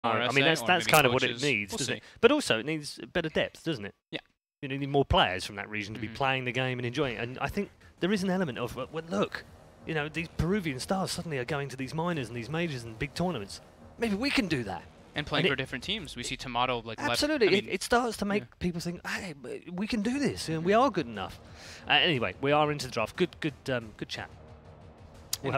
I mean, that's kind of what it needs, doesn't it? But also, it needs better depth, doesn't it? Yeah. You need more players from that region to be playing the game and enjoying it. And I think there is an element of, well, look, you know, these Peruvian stars suddenly are going to these minors and these majors and big tournaments. Maybe we can do that. And playing for different teams. We see Tomato like absolutely. I mean, it starts to make people think, hey, we can do this. We are good enough. Anyway, we are into the draft. Good chat. We'll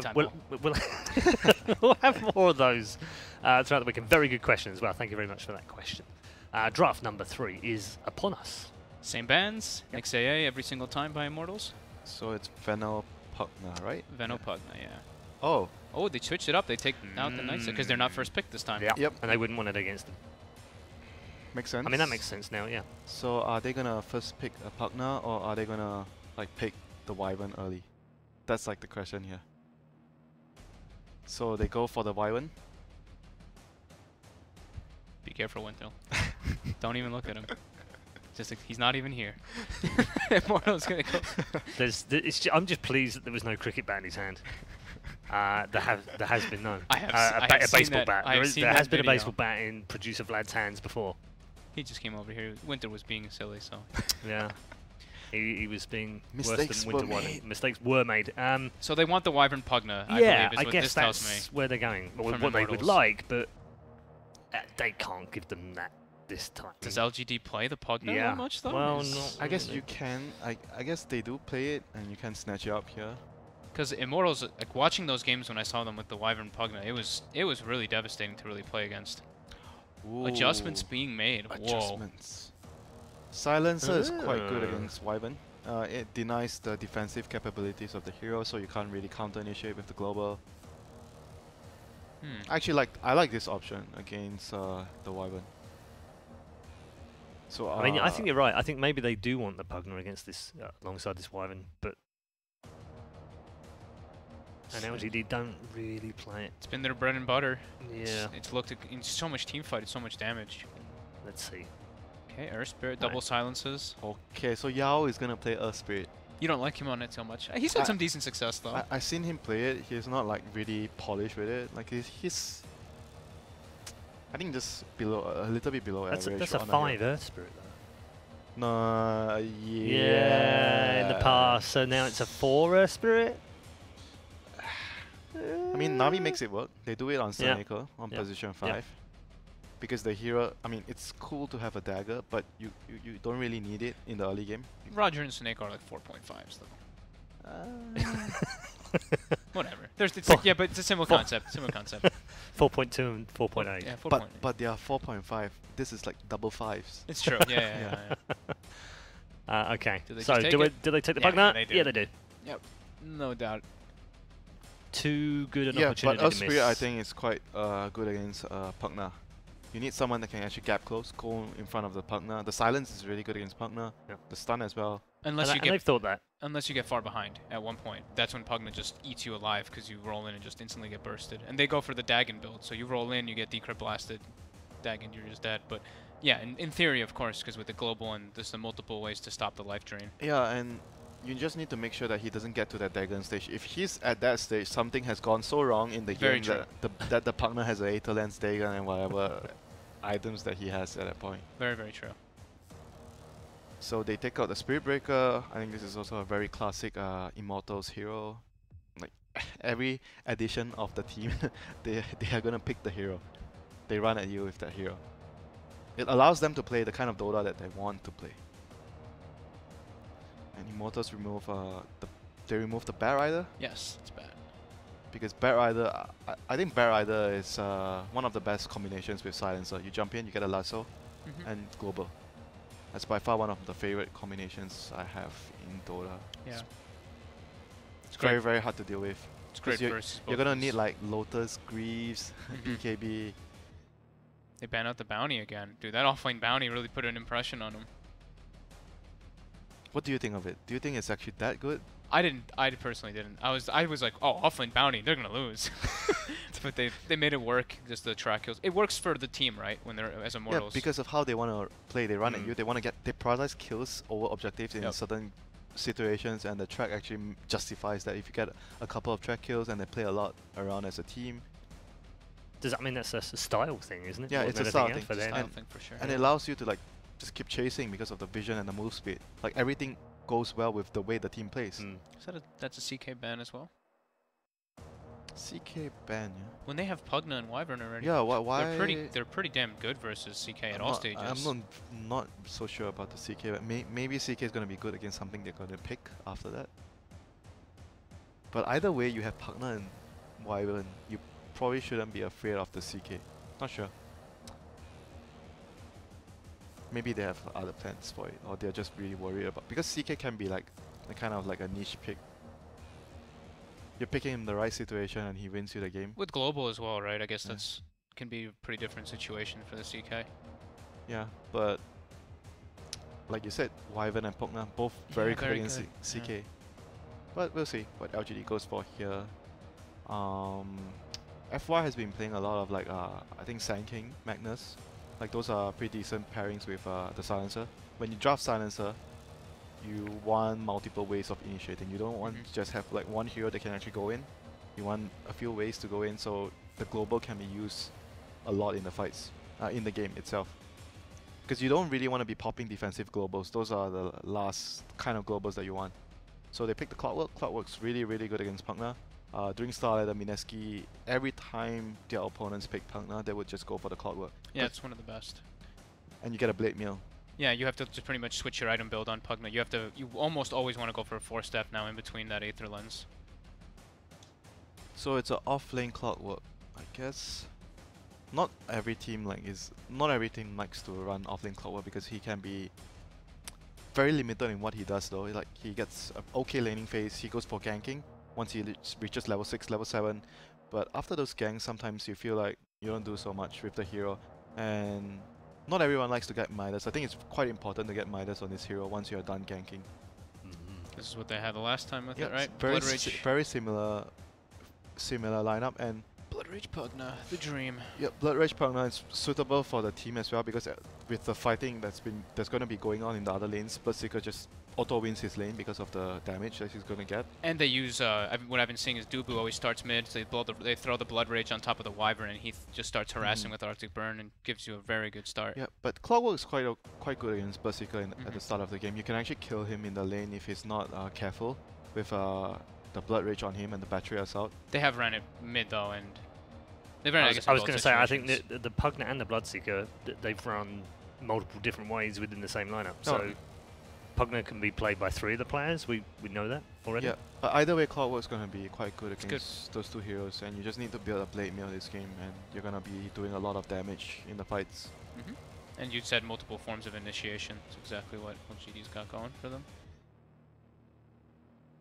have more of those throughout the weekend. Very good question as well. Thank you very much for that question. Draft number 3 is upon us. Same bands, XAA every single time by Immortals. So it's Venopugna, right? Venopugna, yeah. Oh. Oh, they switched it up. They take out the Knights because they're not first pick this time. Yeah. Yep. And they wouldn't want it against them. Makes sense. I mean, that makes sense now, yeah. So are they going to first pick a Pugna or are they going to like pick the Wyvern early? That's like the question here. So they go for the Wyvern. Be careful, Wintel. Don't even look at him. Just like, he's not even here. Immortal's gonna go. I'm just pleased that there was no cricket bat in his hand. There has been none. I have a baseball bat. There has been a video. baseball bat in producer Vlad's hands before. He just came over here. Winter was being silly, so. Yeah. He was being Mistakes worse than Winter one. Mistakes were made. So they want the Wyvern Pugna, I yeah, believe, is I what guess this that's tells me. where they're going. Well, what they would like, but they can't give them that this time. Does LGD play the Pugna that much, though? Well, no. I guess you can. I guess they do play it, and you can snatch it up here. Because Immortals, like watching those games when I saw them with the Wyvern Pugna, it was really devastating to really play against. Ooh. Adjustments being made. Adjustments. Silencer is quite good against Wyvern. It denies the defensive capabilities of the hero, so you can't really counter-initiate with the global. Actually, I like this option against the Wyvern. So I mean, I think you're right. I think maybe they do want the Pugna against this alongside this Wyvern, but and LGD don't really play it. It's been their bread and butter. Yeah. It's looked in so much team fight, it's so much damage. Let's see. Okay, Earth Spirit, double silences. Okay, so Yao is gonna play Earth Spirit. You don't like him on it so much. He's had some decent success though. I've seen him play it. He's not like really polished with it. Like he's I think just below, a little bit below average. That's a 5 Earth Spirit though. No, yeah, in the past. So now it's a 4 Earth Spirit. I mean, Navi makes it work. They do it on Seneca on position 5. Because the hero, I mean, it's cool to have a dagger, but you don't really need it in the early game. Roger and Snake are like 4.5s though. Whatever. Yeah, but it's a similar concept. Similar concept. 4.2 and 4.8. Yeah, but they are 4.5. This is like double 5s. It's true. Yeah. Okay. Do they so do they take the Pugna? Yeah, they do. Yep. No doubt. Too good an opportunity but Earth to miss. Spirit I think is quite good against Pugna. You need someone that can actually gap close, go in front of the Pugna. The silence is really good against Pugna. Yeah. The stun as well. Unless they've thought that. Unless you get far behind at one point. That's when Pugna just eats you alive because you roll in and just instantly get bursted. And they go for the Dagon build. So you roll in, you get Decrypt blasted. Dagon, you're just dead. But yeah, in theory, of course, because with the global and there's the multiple ways to stop the life drain. Yeah, and you just need to make sure that he doesn't get to that Dagon stage. If he's at that stage, something has gone so wrong in the game that the Pugna has a Aether Lens Dagon and whatever items that he has at that point. Very, very true. So they take out the Spirit Breaker. I think this is also a very classic Immortals hero. Like every edition of the team, they are gonna pick the hero. They run at you with that hero. It allows them to play the kind of Dota that they want to play. And Immortals remove they remove the Bat Rider. Yes, it's bad. Because Bat Rider, I think Bat Rider is one of the best combinations with Silencer. You jump in, you get a lasso, and global. That's by far one of the favorite combinations I have in Dota. Yeah. It's very, very hard to deal with. It's great versus you're gonna need like Lotus, Greaves, BKB. They ban out the bounty again. Dude, that offlane bounty really put an impression on him. What do you think of it? Do you think it's actually that good? I personally didn't. I was like, oh, offlane bounty, they're gonna lose. But they made it work, just the track kills. It works for the team, right? When they're as Immortals. Yeah, because of how they want to play. They run at you. They prioritize kills over objectives in certain situations, and the track actually justifies that. If you get a couple of track kills and they play a lot around as a team, Does that mean that's a style thing, isn't it? Yeah, More it's than a anything style else thing. for them? Style thing for sure. And it allows you to like just keep chasing because of the vision and the move speed. Like everything goes well with the way the team plays. Mm. Is that that's a CK ban as well? CK ban, yeah. When they have Pugna and Wyvern already. Yeah, why? They're pretty damn good versus CK at all stages. I'm not so sure about the CK. But maybe CK is gonna be good against something they're gonna pick after that. But either way, you have Pugna and Wyvern. You probably shouldn't be afraid of the CK. Not sure. Maybe they have other plans for it, or they're just really worried about, because CK can be like a kind of like a niche pick. You're picking him in the right situation and he wins you the game. With global as well, right? I guess Yeah. that's can be a pretty different situation for the CK. Yeah, but like you said, Wyvern and Pugna both very Yeah, good very against good, CK. But we'll see what LGD goes for here. FY has been playing a lot of like I think Sand King, Magnus. Like those are pretty decent pairings with the Silencer. When you draft Silencer, you want multiple ways of initiating. You don't want to just have like one hero that can actually go in. You want a few ways to go in, so the global can be used a lot in the fights, in the game itself. Because you don't really want to be popping defensive globals. Those are the last kind of globals that you want. So they picked the Clockwork. Clockwork's really, really good against Pugna. During Starlighter, Mineski, every time their opponents pick Pugna, they would just go for the Clockwork. Yeah, it's one of the best. And you get a Blade Meal. Yeah, you have to just pretty much switch your item build on Pugna. You almost always want to go for a 4-step now in between that Aether Lens. So it's an off-lane Clockwork, I guess. Not every team likes to run off-lane Clockwork because he can be very limited in what he does though. Like he gets an okay laning phase, he goes for ganking once he reaches level 6, level 7. But after those ganks, sometimes you feel like you don't do so much with the hero. And not everyone likes to get Midas. I think it's quite important to get Midas on this hero once you're done ganking. This is what they had the last time with Yeah, it, right? very Blood Rage. very similar lineup. And Blood Rage Pugna, the dream. yeah, Blood Rage Pugna is suitable for the team as well because with the fighting that's going to be going on in the other lanes, Bloodseeker just auto wins his lane because of the damage that he's going to get. And they use what I've been seeing is Dubu always starts mid. So they throw the Blood Rage on top of the Wyvern, and he just starts harassing with Arctic Burn and gives you a very good start. Yeah, but Clockwork is quite good against Bloodseeker at the start of the game. You can actually kill him in the lane if he's not careful with the Blood Rage on him and the battery assault. They have ran it mid though, and they've ran I was going to say, I think the Pugna and the Bloodseeker, they've run multiple different ways within the same lineup. So Pugna can be played by 3 of the players. We know that already. Yeah, but either way, Clockwork's going to be quite good against those two heroes, and you just need to build a Blade Meal this game, and you're going to be doing a lot of damage in the fights. And you said multiple forms of initiation. That's exactly what LGD's got going for them.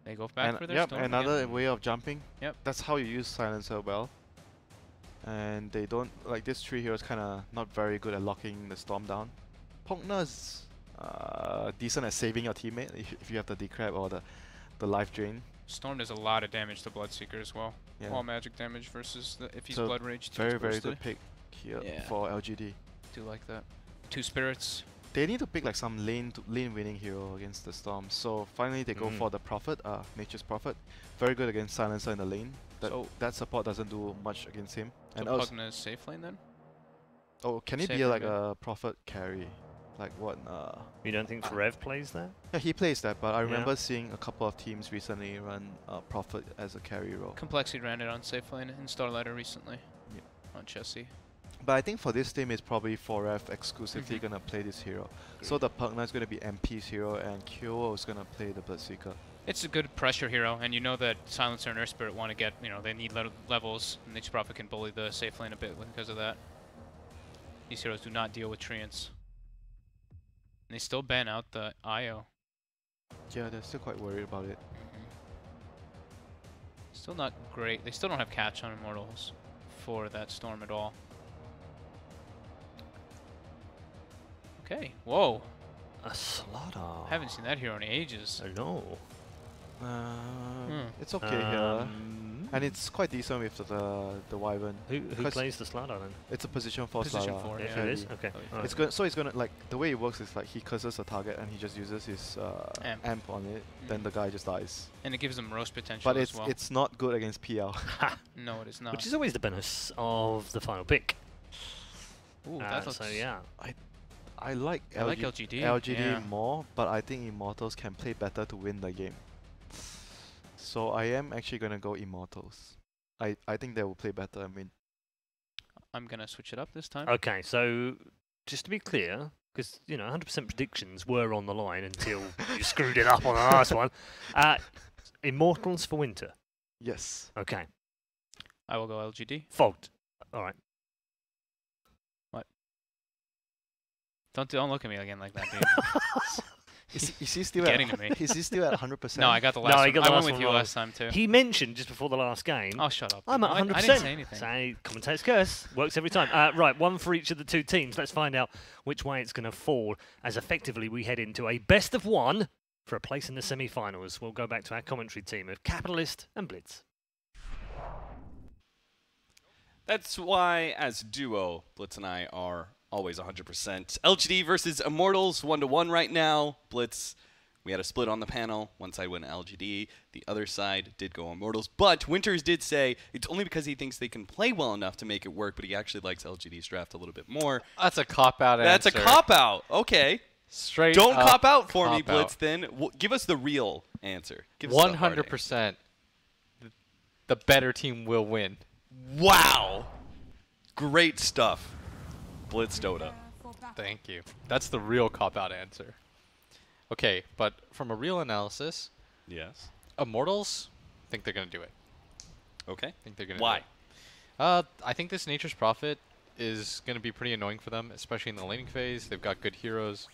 They go back for their storm another again. way of jumping. Yep. That's how you use Silencer well. And they don't, like this 3 heroes kind of not very good at locking the storm down. Pugna's decent at saving your teammate if you have the decrab or the life drain. Storm does a lot of damage to Bloodseeker as well. Yeah. All magic damage versus if he's So Blood Rage. very good pick here for LGD. Do like that. 2 spirits. They need to pick like some lane winning hero against the storm. So finally they go for the Prophet, Nature's Prophet. Very good against Silencer in the lane. That support doesn't do much against him. So And Pugna's safe lane then? oh, can he be safer like mid. a Prophet carry? Like what? You don't think Rev plays that? Yeah, he plays that, but I remember seeing a couple of teams recently run Prophet as a carry role. Complexity ran it on safe lane in Starlighter recently. Yeah. On Chessie. But I think for this team, it's probably 4F exclusively gonna play this hero. So the Pugna is gonna be MP's hero, and Kyo is gonna play the Bloodseeker. It's a good pressure hero, and you know that Silencer and Earth Spirit want to get, they need levels, and Nature's Prophet can bully the safe lane a bit because of that. These heroes do not deal with treants. And they still ban out the IO. Yeah, they're still quite worried about it. Still not great. They still don't have catch on Immortals for that storm at all. Okay, whoa. A Slaughter. Haven't seen that hero in ages. I know. It's okay here. And it's quite decent with the Wyvern. Who plays the Slardar then? It's a position 4 Position Slardar. 4, Yeah, yeah. it is? Okay. alright. It's gonna like the way it works is like he curses a target and he just uses his amp on it. Then the guy just dies. And it gives them roast potential But as well. it's not good against PL. No, it is not. Which is always the bonus of the final pick. Ooh, that looks... So yeah. I like I like LGD. LGD yeah. more, but I think Immortals can play better to win the game. So I am actually gonna go Immortals. I think they will play better and win. I'm going to switch it up this time. Okay, so just to be clear, because 100% predictions were on the line until you screwed it up on the last one. Immortals for winter. Yes. Okay. I will go LGD. Fogged. All right. Don't look at me again like that, dude. Is he still Getting to me. Is he still at 100%? No, I got the last No, one. he got the I last went with one you wrong. last time, too. He mentioned just before the last game. Oh, shut up. I'm at 100%. I didn't say anything. Say commentator's curse. Works every time. Right, one for each of the two teams. Let's find out which way it's going to fall as effectively we head into a best of one for a place in the semi-finals. We'll go back to our commentary team of Capitalist and Blitz. That's why, as a duo, Blitz and I are always 100%. LGD versus Immortals, 1-1 right now. Blitz, we had a split on the panel. One side went LGD. The other side did go Immortals. But Winters did say it's only because he thinks they can play well enough to make it work, but he actually likes LGD's draft a little bit more. That's a cop-out That's answer. a cop-out. Okay. Straight Don't up cop out for me, cop-out. Blitz, then. Give us the real answer. Give us the hard answer. 100%. The better team will win. Wow. Great stuff. Blitz Dota. Thank you. That's the real cop-out answer. Okay, but from a real analysis, Yes. Immortals think they're going to do it. Okay. Think they're going to Why? do it. I think this Nature's Prophet is going to be pretty annoying for them, especially in the laning phase. They've got good heroes.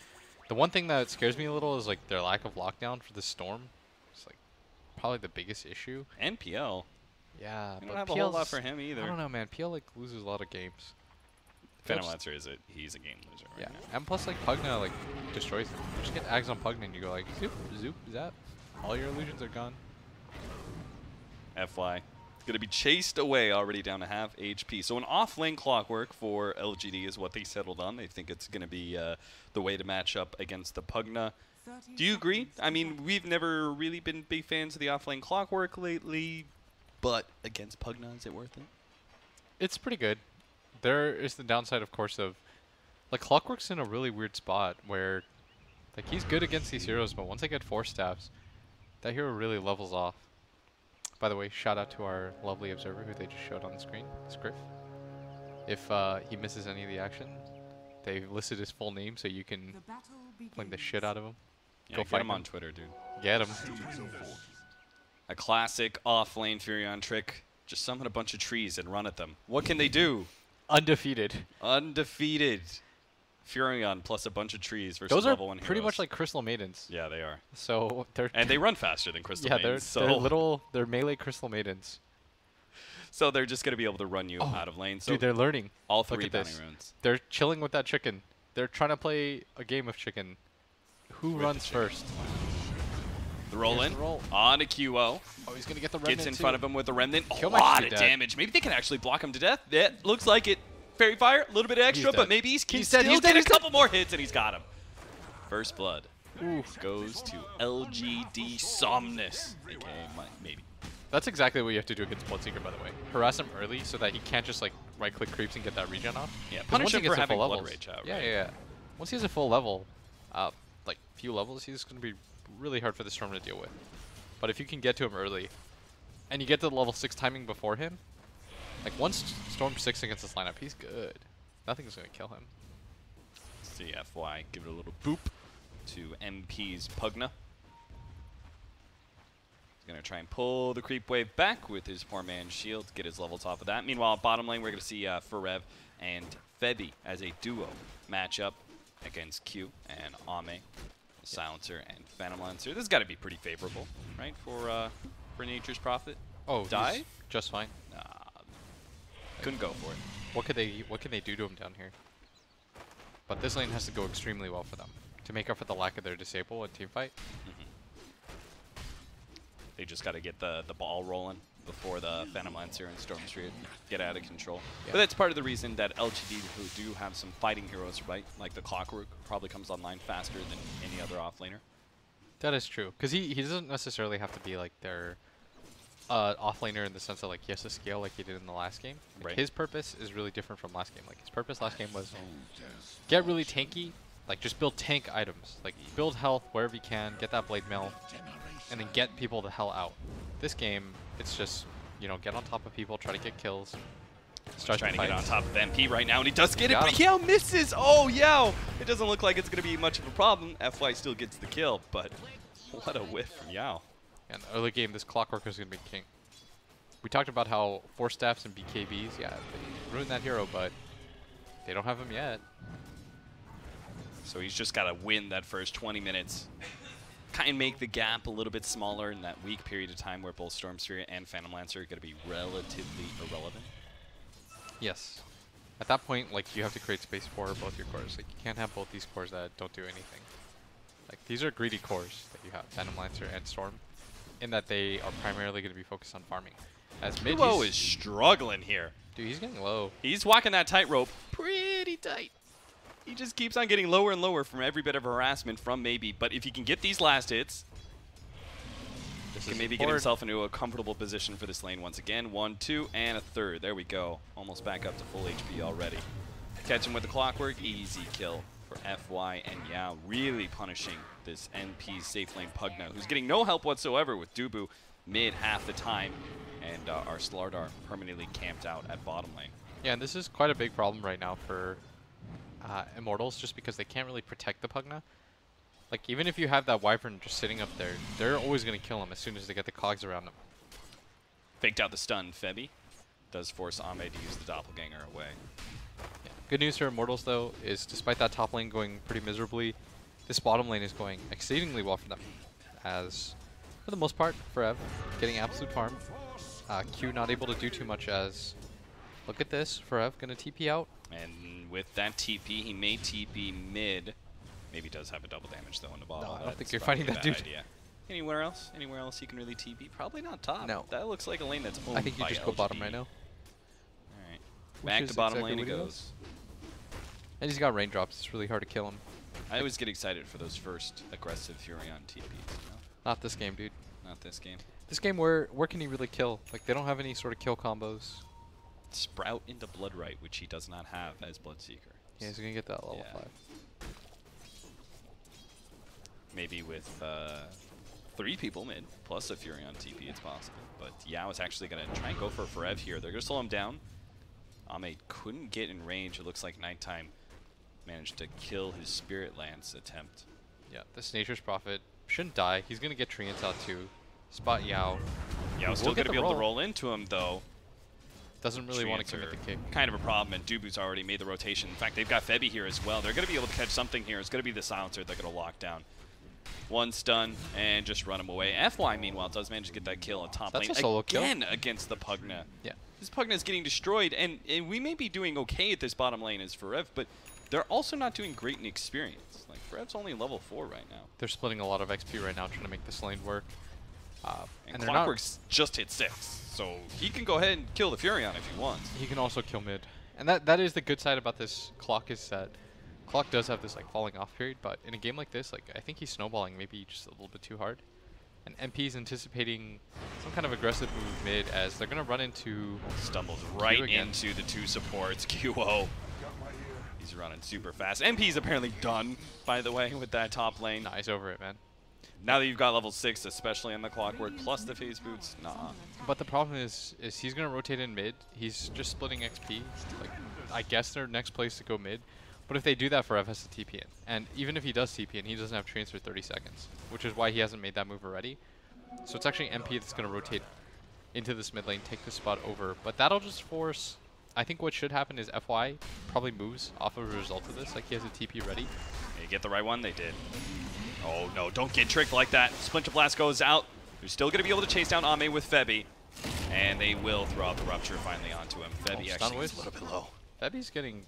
The one thing that scares me a little is like their lack of lockdown for the Storm. It's like probably the biggest issue. And PL. Yeah, You but don't have a whole lot PL's for him either. I don't know, man. PL like loses a lot of games. Phantom Just- Lancer he's a game loser right Yeah, now. and plus like Pugna like destroys them. You just get Ags on Pugna and you go like zoop, zoop, zap. All your illusions are gone. FY. Going to be chased away already down to half HP. So an off-lane clockwork for LGD is what they settled on. They think it's going to be the way to match up against the Pugna. Do you agree? I mean, we've never really been big fans of the off-lane clockwork lately, but against Pugna, is it worth it? It's pretty good. There is the downside, of course, of like Clockwork's in a really weird spot where like he's good against these heroes, but once they get 4 staffs, that hero really levels off. By the way, shout out to our lovely observer who they just showed on the screen, Scriff. If he misses any of the action, they listed his full name so you can fling the shit out of him. Yeah, Go get fight him him. on Twitter, dude. Get him. A classic off-lane Furion trick. Just summon a bunch of trees and run at them. What can they do? Undefeated. Undefeated. Furion plus a bunch of trees versus Those are level 1 pretty much heroes. like Crystal Maidens. Yeah, they are. So they're And they run faster than Crystal yeah, Maidens, they're melee Crystal Maidens. so they're just going to be able to run you out of lane. So Dude, they're learning. all Look 3 at bounty this. runes. They're chilling with that chicken. They're trying to play a game of chicken. Who With runs the chicken. first? The roll Here's in the roll. on a QO. Oh, he's gonna get the remnant Gets in too. front of him with the remnant. A Kill might lot be of dead. damage. Maybe they can actually block him to death. That looks like it. Fairy Fire, a little bit extra, but dead. maybe he can He's dead, still he's get dead, a he's dead. couple more hits, and he's got him. First blood goes to LGD Somnus. Okay, maybe. That's exactly what you have to do against Bloodseeker, by the way. Harass him early so that he can't just like right-click creeps and get that regen off. Yeah, 'Cause punish once he him gets for to having full Blood levels, Rage out. Yeah, right? yeah. Once he has a full level, like few levels, he's gonna be really hard for the Storm to deal with. But if you can get to him early, and you get to the level 6 timing before him, like once Storm 6 against this lineup, he's good. Nothing's gonna kill him. CFY, give it a little boop to MP's Pugna. He's going to try and pull the creep wave back with his poor man's shield, get his levels off of that. Meanwhile, bottom lane, we're going to see Farev and Febby as a duo matchup against Q and Ame, Silencer and Phantom Lancer. This has got to be pretty favorable, right, for Nature's Prophet? Oh, Die? he's just fine. Nah, couldn't go for it. What can they do to him down here? But this lane has to go extremely well for them to make up for the lack of their disable and team fight. They just got to get the ball rolling. before the Phantom Lancer and Storm Spirit get out of control. Yeah. But that's part of the reason that LGD, who do have some fighting heroes, right, like the Clockwork, probably comes online faster than any other offlaner. That is true, because he doesn't necessarily have to be like their offlaner in the sense that like he has to scale like he did in the last game. Like, right. His purpose is really different from last game. Like his purpose last game was get really tanky, like just build tank items, like build health wherever you can, get that blade mail, and then get people the hell out. This game, it's just, you know, get on top of people, try to get kills. Start trying to get on top of MP right now, and he does get it, but Yao misses! Oh, Yao! It doesn't look like it's going to be much of a problem. FY still gets the kill, but what a whiff from Yao. And the early game, this Clockwork is going to be king. We talked about how Force Staffs and BKBs, yeah, they ruined that hero, but they don't have him yet. So he's just got to win that first 20 minutes. Kind of make the gap a little bit smaller in that weak period of time where both Storm Spirit and Phantom Lancer are going to be relatively irrelevant. Yes. At that point, like, you have to create space for both your cores. Like, you can't have both these cores that don't do anything. Like, these are greedy cores that you have, Phantom Lancer and Storm, in that they are primarily going to be focused on farming. As mid, Duo is struggling here. Dude, he's getting low. He's walking that tightrope pretty tight. He just keeps on getting lower and lower from every bit of harassment from maybe. But if he can get these last hits, he can maybe get himself into a comfortable position for this lane once again. 1, 2, and a third. There we go. Almost back up to full HP already. Catch him with the Clockwork. Easy kill for FY and Yao. Really punishing this NP safe lane Pugna, who's getting no help whatsoever with Dubu mid half the time. And our Slardar permanently camped out at bottom lane. Yeah, and this is quite a big problem right now for Immortals, just because they can't really protect the Pugna. Like, even if you have that Wyvern just sitting up there, they're always going to kill him as soon as they get the cogs around them. Faked out the stun, Febby. Does force Ame to use the Doppelganger away. Yeah. Good news for Immortals, though, is despite that top lane going pretty miserably, this bottom lane is going exceedingly well for them. As, for the most part, Forev getting absolute farm. Q not able to do too much as, look at this, Forev going to TP out. And with that TP, he may TP mid. Maybe does have a double damage though on the bottom. No, I don't think you're fighting that dude. Idea. Anywhere else? Anywhere else he can really TP? Probably not top. No. That looks like a lane that's owned I think you by just LGD. go bottom right now. Alright. Back to bottom lane he goes. And he's got raindrops. It's really hard to kill him. I always get excited for those first aggressive Furion TPs. You know? Not this game, dude. Not this game. This game, where can he really kill? Like, they don't have any sort of kill combos. Sprout into Bloodright, which he does not have as Bloodseeker. Yeah, he's going to get that level 5. Maybe with 3 people mid, plus a Furion TP, it's possible. But Yao is actually going to try and go for Forev here. They're going to slow him down. Ame couldn't get in range. It looks like Nighttime managed to kill his Spirit Lance attempt. Yeah, this Nature's Prophet shouldn't die. He's going to get Treants out too. Spot Yao. Yao's still going to be able to roll into him, though. Doesn't really want to commit the kick. Kind of a problem, and Dubu's already made the rotation. In fact, they've got Febby here as well. They're going to be able to catch something here. It's going to be the Silencer they're going to lock down. One stun, and just run him away. FY, meanwhile, does manage to get that kill on top lane. That's a solo kill. Again against the Pugna. Yeah. This Pugna is getting destroyed, and we may be doing okay at this bottom lane as Forev, but they're also not doing great in experience. Like, Forev's only level 4 right now. They're splitting a lot of XP right now, trying to make this lane work. And Clockwork's just hit 6, so he can go ahead and kill the Furion if he wants. He can also kill mid. And that is the good side about this Clock, is that Clock does have this like falling off period, but in a game like this, like, I think he's snowballing maybe just a little bit too hard. And MP's anticipating some kind of aggressive move mid, as they're going to run into... Stumbles right into the 2 supports. QO. He's running super fast. MP's apparently done, by the way, with that top lane. Nah, he's over it, man. Now that you've got level 6, especially on the Clockwork, plus the phase boots, nah. But the problem is he's going to rotate in mid. He's just splitting XP. Like, I guess their next place to go mid. But if they do that, Forev has to TP in. And even if he does TP in, he doesn't have trains for 30 seconds, which is why he hasn't made that move already. So it's actually MP that's going to rotate into this mid lane, take the spot over. But that'll just force... I think what should happen is FY probably moves off of a result of this. Like, he has a TP ready. They get the right one? They did. Oh, no, don't get tricked like that. Splinter Blast goes out. They're still going to be able to chase down Ame with Febby. And they will throw out the Rupture finally onto him. Febby actually is a little bit low. Febby's getting...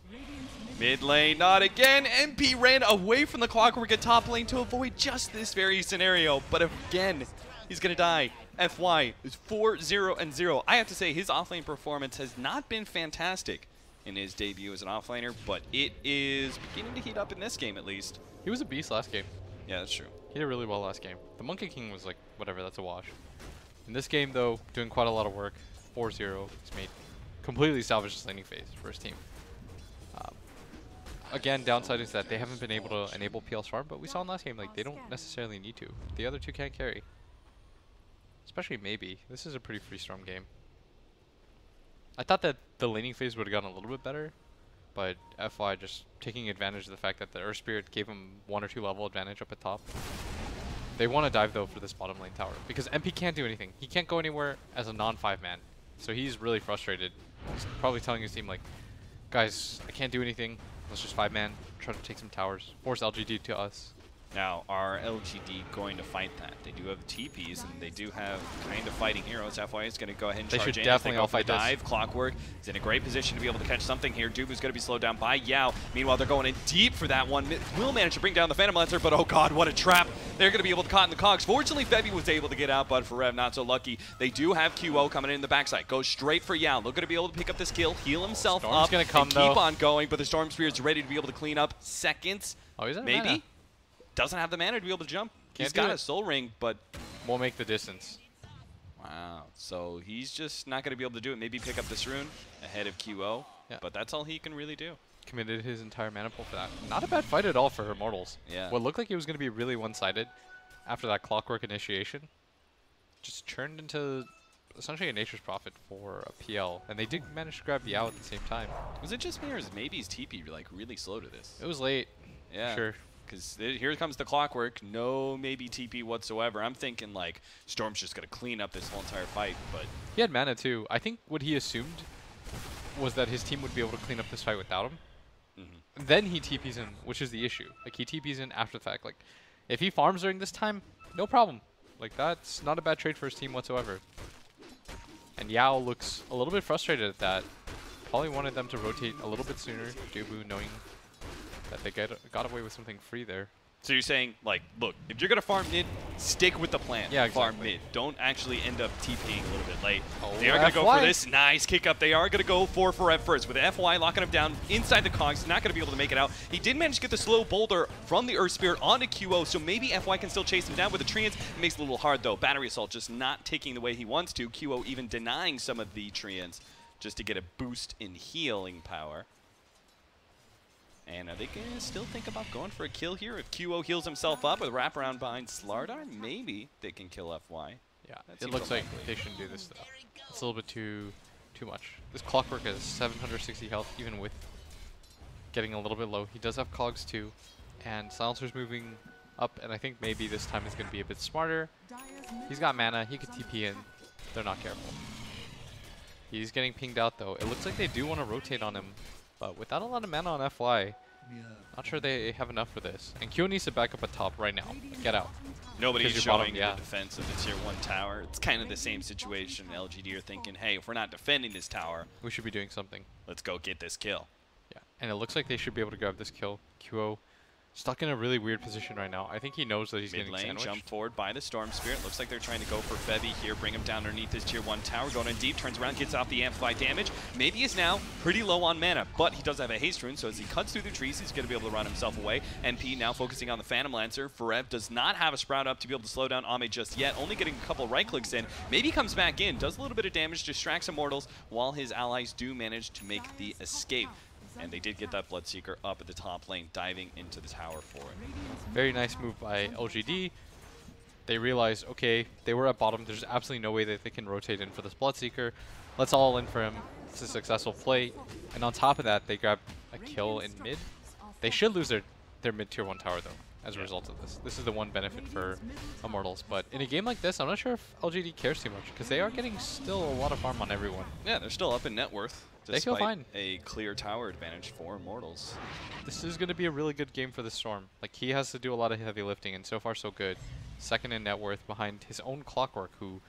Mid lane, not again. MP ran away from the Clockwork at top lane to avoid just this very scenario. But again, He's going to die. FY is 4-0-0. I have to say, his offlane performance has not been fantastic in his debut as an offlaner, but it is beginning to heat up in this game at least. He was a beast last game. Yeah, that's true. He did really well last game. The Monkey King was like, whatever, that's a wash. In this game, though, doing quite a lot of work. 4-0. He's made completely salvaged his laning phase for his team. Again, downside is that they haven't been able to enable PL's farm, but we saw in last game, like, they don't necessarily need to. The other two can't carry. Especially maybe. This is a pretty free-storm game. I thought that the laning phase would have gotten a little bit better, but FY just taking advantage of the fact that the Earth Spirit gave him 1 or 2 level advantage up at top. They want to dive, though, for this bottom lane tower, because MP can't do anything. He can't go anywhere as a non-5-man, so he's really frustrated. He's probably telling his team, like, guys, I can't do anything. Let's just 5-man, try to take some towers, force LGD to us. Now, are LGD going to fight that? They do have TPs, and they do have kind of fighting heroes. FY is going to go ahead and They charge should in. definitely all go for the fight this. dive. Clockwork is in a great position to be able to catch something here. Dubu's going to be slowed down by Yao. Meanwhile, they're going in deep for that one. Will manage to bring down the Phantom Lancer, but oh god, what a trap. They're going to be able to caught in the cogs. Fortunately, Febby was able to get out, but for Rev, not so lucky. They do have QO coming in the backside. Goes straight for Yao. They're going to be able to pick up this kill, heal himself Storm's up, gonna come, and though. keep on going, but the Storm Spirit's ready to be able to clean up seconds. Oh, he's at Maybe. mana. Doesn't have the mana to be able to jump. Can't He's do got it. a soul ring, but Won't make the distance. wow. So he's just not going to be able to do it. Maybe pick up this rune ahead of QO, Yeah. but that's all he can really do. Committed his entire mana pool for that. Not a bad fight at all for Immortals. Yeah. What looked like it was going to be really one-sided after that Clockwork initiation just turned into essentially a Nature's Prophet for a PL. And they did manage to grab Yao at the same time. Was it just me, or is maybe his TP like really slow to this? It was late. Yeah. Sure. Because here comes the Clockwork. No maybe TP whatsoever. I'm thinking like Storm's just going to clean up this whole entire fight, but He had mana too. I think what he assumed was that his team would be able to clean up this fight without him. Then he TPs in, which is the issue. Like, he TPs in after the fact. Like, if he farms during this time, no problem. Like, that's not a bad trade for his team whatsoever. And Yao looks a little bit frustrated at that. Probably wanted them to rotate a little bit sooner. Dubu knowing that they got away with something free there. so you're saying, like, look, if you're going to farm mid, stick with the plan. Yeah, Farm exactly. mid. Don't actually end up TPing a little bit late. Oh, They are going to go for FY. this. Nice kick up. They are going to go for Rev first. With FY locking him down inside the cogs, not going to be able to make it out. He did manage to get the slow boulder from the Earth Spirit onto QO, so maybe FY can still chase him down with the Treants. It makes it a little hard, though. Battery Assault just not taking the way he wants to. QO even denying some of the Treants just to get a boost in healing power. And are they going to still think about going for a kill here? If QO heals himself up with wraparound behind Slardar, maybe they can kill FY. Yeah, That it seems looks like unlikely. they shouldn't do this though. It's a little bit too much. This Clockwork has 760 health, even with getting a little bit low. He does have cogs too, and Silencer's moving up, and I think maybe this time is going to be a bit smarter. He's got mana, he could TP in. They're not careful. He's getting pinged out though. It looks like they do want to rotate on him, but without a lot of mana on FY, not sure they have enough for this. And Q needs to back up at top right now. Get out. Nobody's Because you're bottom, showing yeah. the defense of the Tier 1 tower. It's kind of the same situation. LGD are thinking, hey, if we're not defending this tower, We should be doing something. let's go get this kill. Yeah, and it looks like they should be able to grab this kill. QO stuck in a really weird position right now. I think he knows that he's Mid getting lane, sandwiched. jump forward by the Storm Spirit. Looks like they're trying to go for Febby here, bring him down underneath this Tier 1 tower. Going in deep, turns around, gets off the amplified damage. Maybe is now pretty low on mana, but he does have a haste rune, so as he cuts through the trees, he's going to be able to run himself away. NP now focusing on the Phantom Lancer. Forev does not have a Sprout up to be able to slow down Ame just yet, only getting a couple right clicks in. Maybe comes back in, does a little bit of damage, distracts Immortals, while his allies do manage to make the escape. And they did get that Bloodseeker up at the top lane, diving into the tower for it. Very nice move by LGD. They realize, okay, they were at bottom. There's absolutely no way that they can rotate in for this Bloodseeker. Let's all in for him. It's a successful play. And on top of that, they grab a kill in mid. They should lose their mid tier 1 tower, though, as a result of this. This is the one benefit for Immortals. But in a game like this, I'm not sure if LGD cares too much, because they are getting still a lot of farm on everyone. Yeah, they're still up in net worth. They feel Despite fine. a clear tower advantage for Immortals. This is going to be a really good game for the Storm. Like, he has to do a lot of heavy lifting, and so far so good. Second in net worth behind his own Clockwork, who,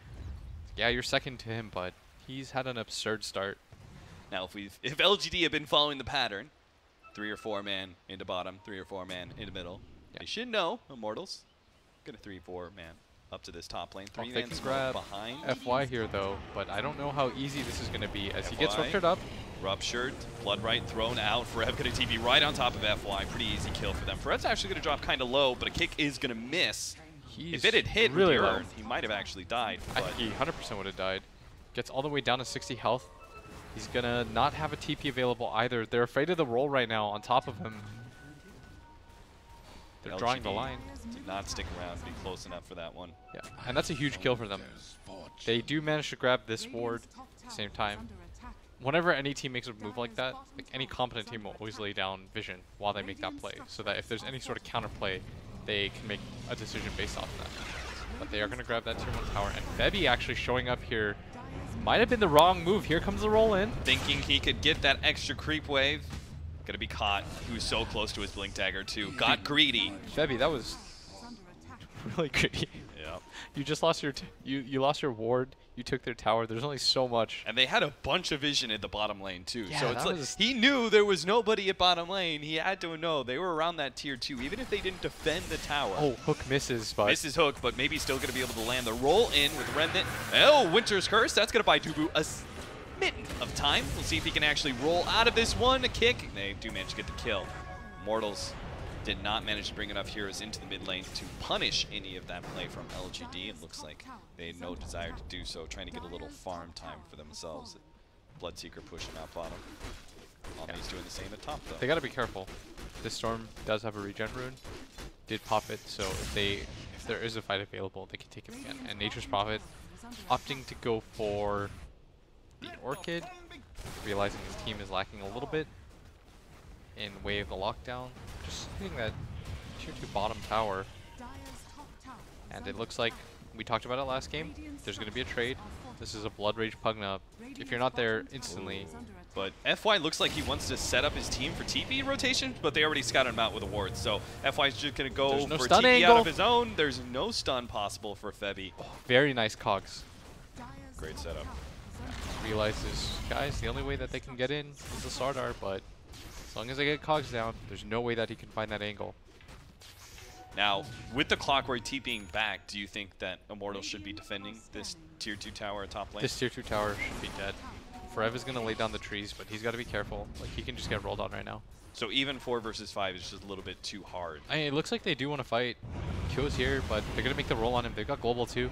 yeah, you're second to him, but he's had an absurd start. Now, if LGD had been following the pattern, 3 or 4 man into bottom, 3 or 4 man into middle, Yeah. they should know Immortals. Get a 3-4 man. up to this top lane. Oh, 3 they man can smoke grab behind. FY here though, but I don't know how easy this is going to be as he gets FY. ruptured up. Ruptured, Bloodright thrown out. Forev gonna TP right on top of FY. Pretty easy kill for them. Forev's actually gonna drop kind of low, but a kick is gonna miss. If it had hit really the low. earth, he might have actually died. But He 100% would have died. Gets all the way down to 60 health. He's gonna not have a TP available either. They're afraid of the roll right now on top of him. They're drawing the LGD line. did not stick around, be close enough for that one. Yeah, and that's a huge kill for them. They do manage to grab this ward at the same time. Whenever any team makes a move like that, like any competent team will always lay down vision while they make that play, so that if there's any sort of counter play, they can make a decision based off of that. But they are going to grab that tier 1 tower, and Febby actually showing up here might have been the wrong move. Here comes the roll in. Thinking he could get that extra creep wave. Gonna be caught. He was so close to his Blink Dagger too. Got greedy. Febby, that was really greedy. Yep. You just lost your you lost your ward. You took their tower. There's only so much. And they had a bunch of vision in the bottom lane too. Yeah, so it's that like was- he knew there was nobody at bottom lane. He had to know they were around that tier 2, even if they didn't defend the tower. Oh, hook misses, but Misses hook, but maybe still gonna be able to land the roll in with Remnant. Oh, Winter's Curse. That's gonna buy Dubu a smitten of time. We'll see if he can actually roll out of this one. A kick. They do manage to get the kill. Immortals did not manage to bring enough heroes into the mid lane to punish any of that play from LGD. It looks like they had no desire to do so, trying to get a little farm time for themselves. Bloodseeker pushing out bottom. Omni's doing the same at top though. they gotta be careful. This storm does have a regen rune. Did pop it, so if there is a fight available, they can take it again. And Nature's Prophet opting to go for the Orchid, realizing his team is lacking a little bit in way of the lockdown. Just hitting that tier 2 bottom tower. And it looks like, we talked about it last game, there's going to be a trade. This is a Blood Rage Pugna. If you're not there instantly, But FY looks like he wants to set up his team for TP rotation, but they already scouted him out with a ward. So FY's just going to go There's no for stun TP out angle. of his own. There's no stun possible for Febby. very nice cogs. Great setup. Realizes, guys, the only way that they can get in is the Sardar, but as long as they get cogs down, there's no way that he can find that angle. Now, with the Clockwork TPing back, do you think that Immortals should be defending this tier 2 tower at top lane? This tier 2 tower should be dead. Forev is going to lay down the trees, but he's got to be careful. Like, he can just get rolled on right now. So even 4 versus 5 is just a little bit too hard. It looks like they do want to fight. Q's here, but they're going to make the roll on him. They've got Global too.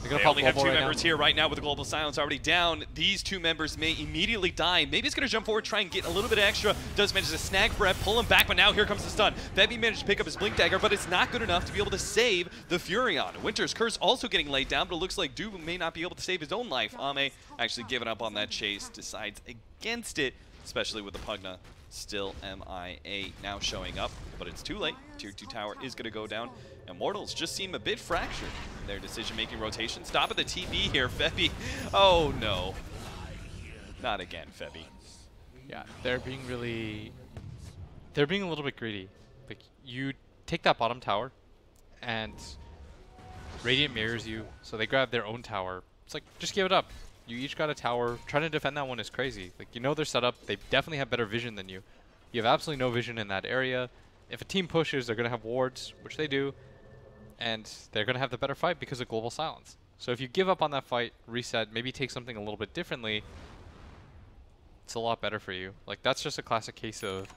They're going They to pop only have Global 2 right members now. here right now with the Global Silence already down. These 2 members may immediately die. Maybe it's going to jump forward, try and get a little bit extra. Does manage to snag Brett, pull him back, but now here comes the stun. Febby managed to pick up his Blink Dagger, but it's not good enough to be able to save the Furion. Winter's Curse also getting laid down, but it looks like Dubu may not be able to save his own life. Ame actually giving up on that chase, decides against it, especially with the Pugna still MIA now showing up, but it's too late. Tier 2 tower is going to go down. Immortals just seem a bit fractured in their decision-making rotation. Stop at the TP here, Febby. Oh no. Not again, Febby. Yeah, they're being a little bit greedy. Like, you take that bottom tower, and Radiant mirrors you, so they grab their own tower. It's like, just give it up. You each got a tower. Trying to defend that one is crazy. Like, you know they're set up. They definitely have better vision than you. You have absolutely no vision in that area. If a team pushes, they're going to have wards, which they do, and they're going to have the better fight because of Global Silence. So if you give up on that fight, reset, maybe take something a little bit differently, it's a lot better for you. Like, that's just a classic case of